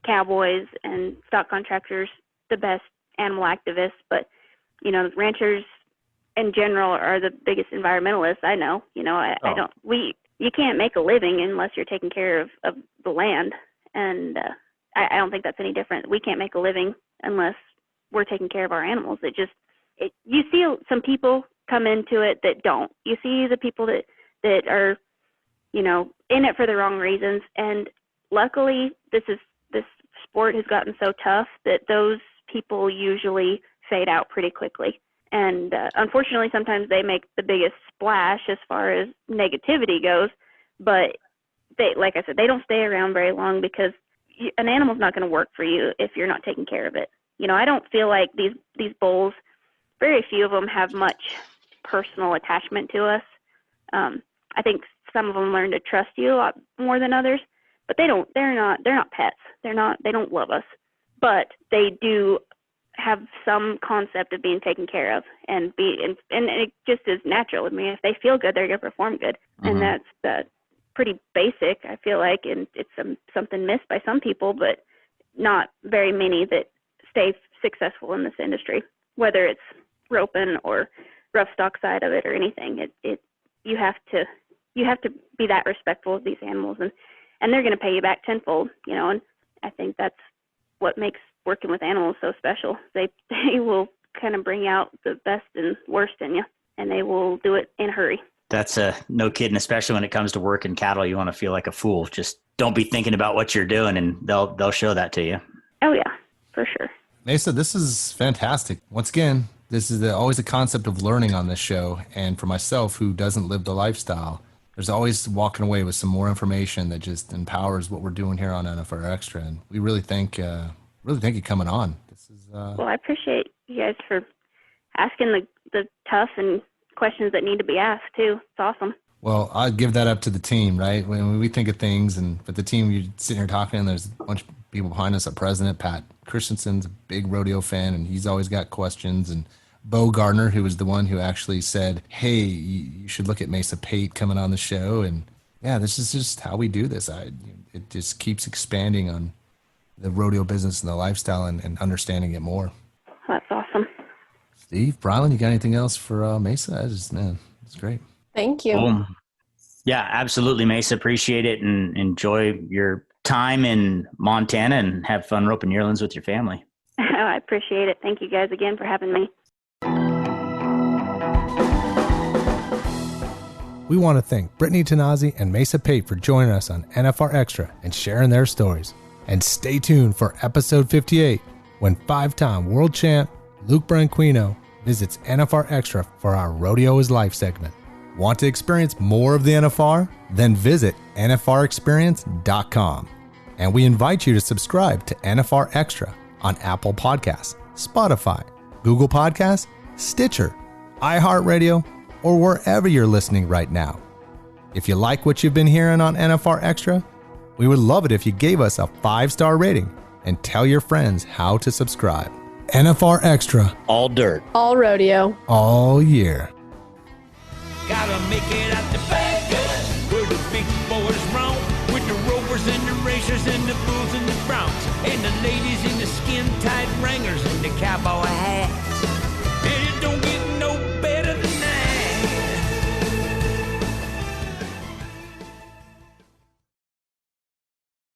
cowboys and stock contractors the best animal activists, but, you know, ranchers in general are the biggest environmentalists I know. You know, you can't make a living unless you're taking care of the land. And I don't think that's any different. We can't make a living unless we're taking care of our animals. You see some people come into it that don't. You see the people that are, you know, in it for the wrong reasons. And luckily, this sport has gotten so tough that those people usually fade out pretty quickly. And unfortunately, sometimes they make the biggest splash as far as negativity goes. But they, like I said, they don't stay around very long, because an animal's not going to work for you if you're not taking care of it. You know, I don't feel like these bulls, very few of them have much personal attachment to us. I think some of them learn to trust you a lot more than others, but they're not pets. They don't love us, but they do have some concept of being taken care of, and it just is natural. I mean, if they feel good, they're going to perform good. Mm-hmm. And that's pretty basic, I feel like, and it's something missed by some people, but not very many that stay successful in this industry, whether it's roping or rough stock side of it or anything. You have to be that respectful of these animals, and they're going to pay you back tenfold, you know. And I think that's what makes working with animals so special. They will kind of bring out the best and worst in you, and they will do it in a hurry. That's no kidding, especially when it comes to working cattle. You want to feel like a fool. Just don't be thinking about what you're doing, and they'll show that to you. Oh yeah, for sure. Mesa, this is fantastic. Once again, this is always a concept of learning on this show. And for myself, who doesn't live the lifestyle, there's always walking away with some more information that just empowers what we're doing here on NFR Extra. And we really thank you coming on. This is well, I appreciate you guys for asking the tough and questions that need to be asked too. It's awesome. Well, I'd give that up to the team, right? When we think of things, but the team, you're sitting here talking, and there's a bunch of people behind us. Our president, Pat Christensen's a big rodeo fan, and he's always got questions. And Bo Gardner, who was the one who actually said, hey, you should look at Mesa Pate coming on the show. And yeah, this is just how we do this. It just keeps expanding on the rodeo business and the lifestyle and understanding it more. That's awesome. Steve, Brylan, you got anything else for Mesa? It's great. Thank you. Boom. Yeah, absolutely, Mesa. Appreciate it and enjoy your time in Montana and have fun roping yearlings with your family. I appreciate it. Thank you guys again for having me. We want to thank Brittany Tonozzi and Mesa Pate for joining us on NFR Extra and sharing their stories. And stay tuned for episode 58 when 5-time world champ Luke Branquino visits NFR Extra for our Rodeo is Life segment. Want to experience more of the NFR? Then visit nfrexperience.com. And we invite you to subscribe to NFR Extra on Apple Podcasts, Spotify, Google Podcasts, Stitcher, iHeartRadio, or wherever you're listening right now. If you like what you've been hearing on NFR Extra, we would love it if you gave us a 5-star rating and tell your friends how to subscribe. NFR Extra. All dirt. All rodeo. All year. Gotta make it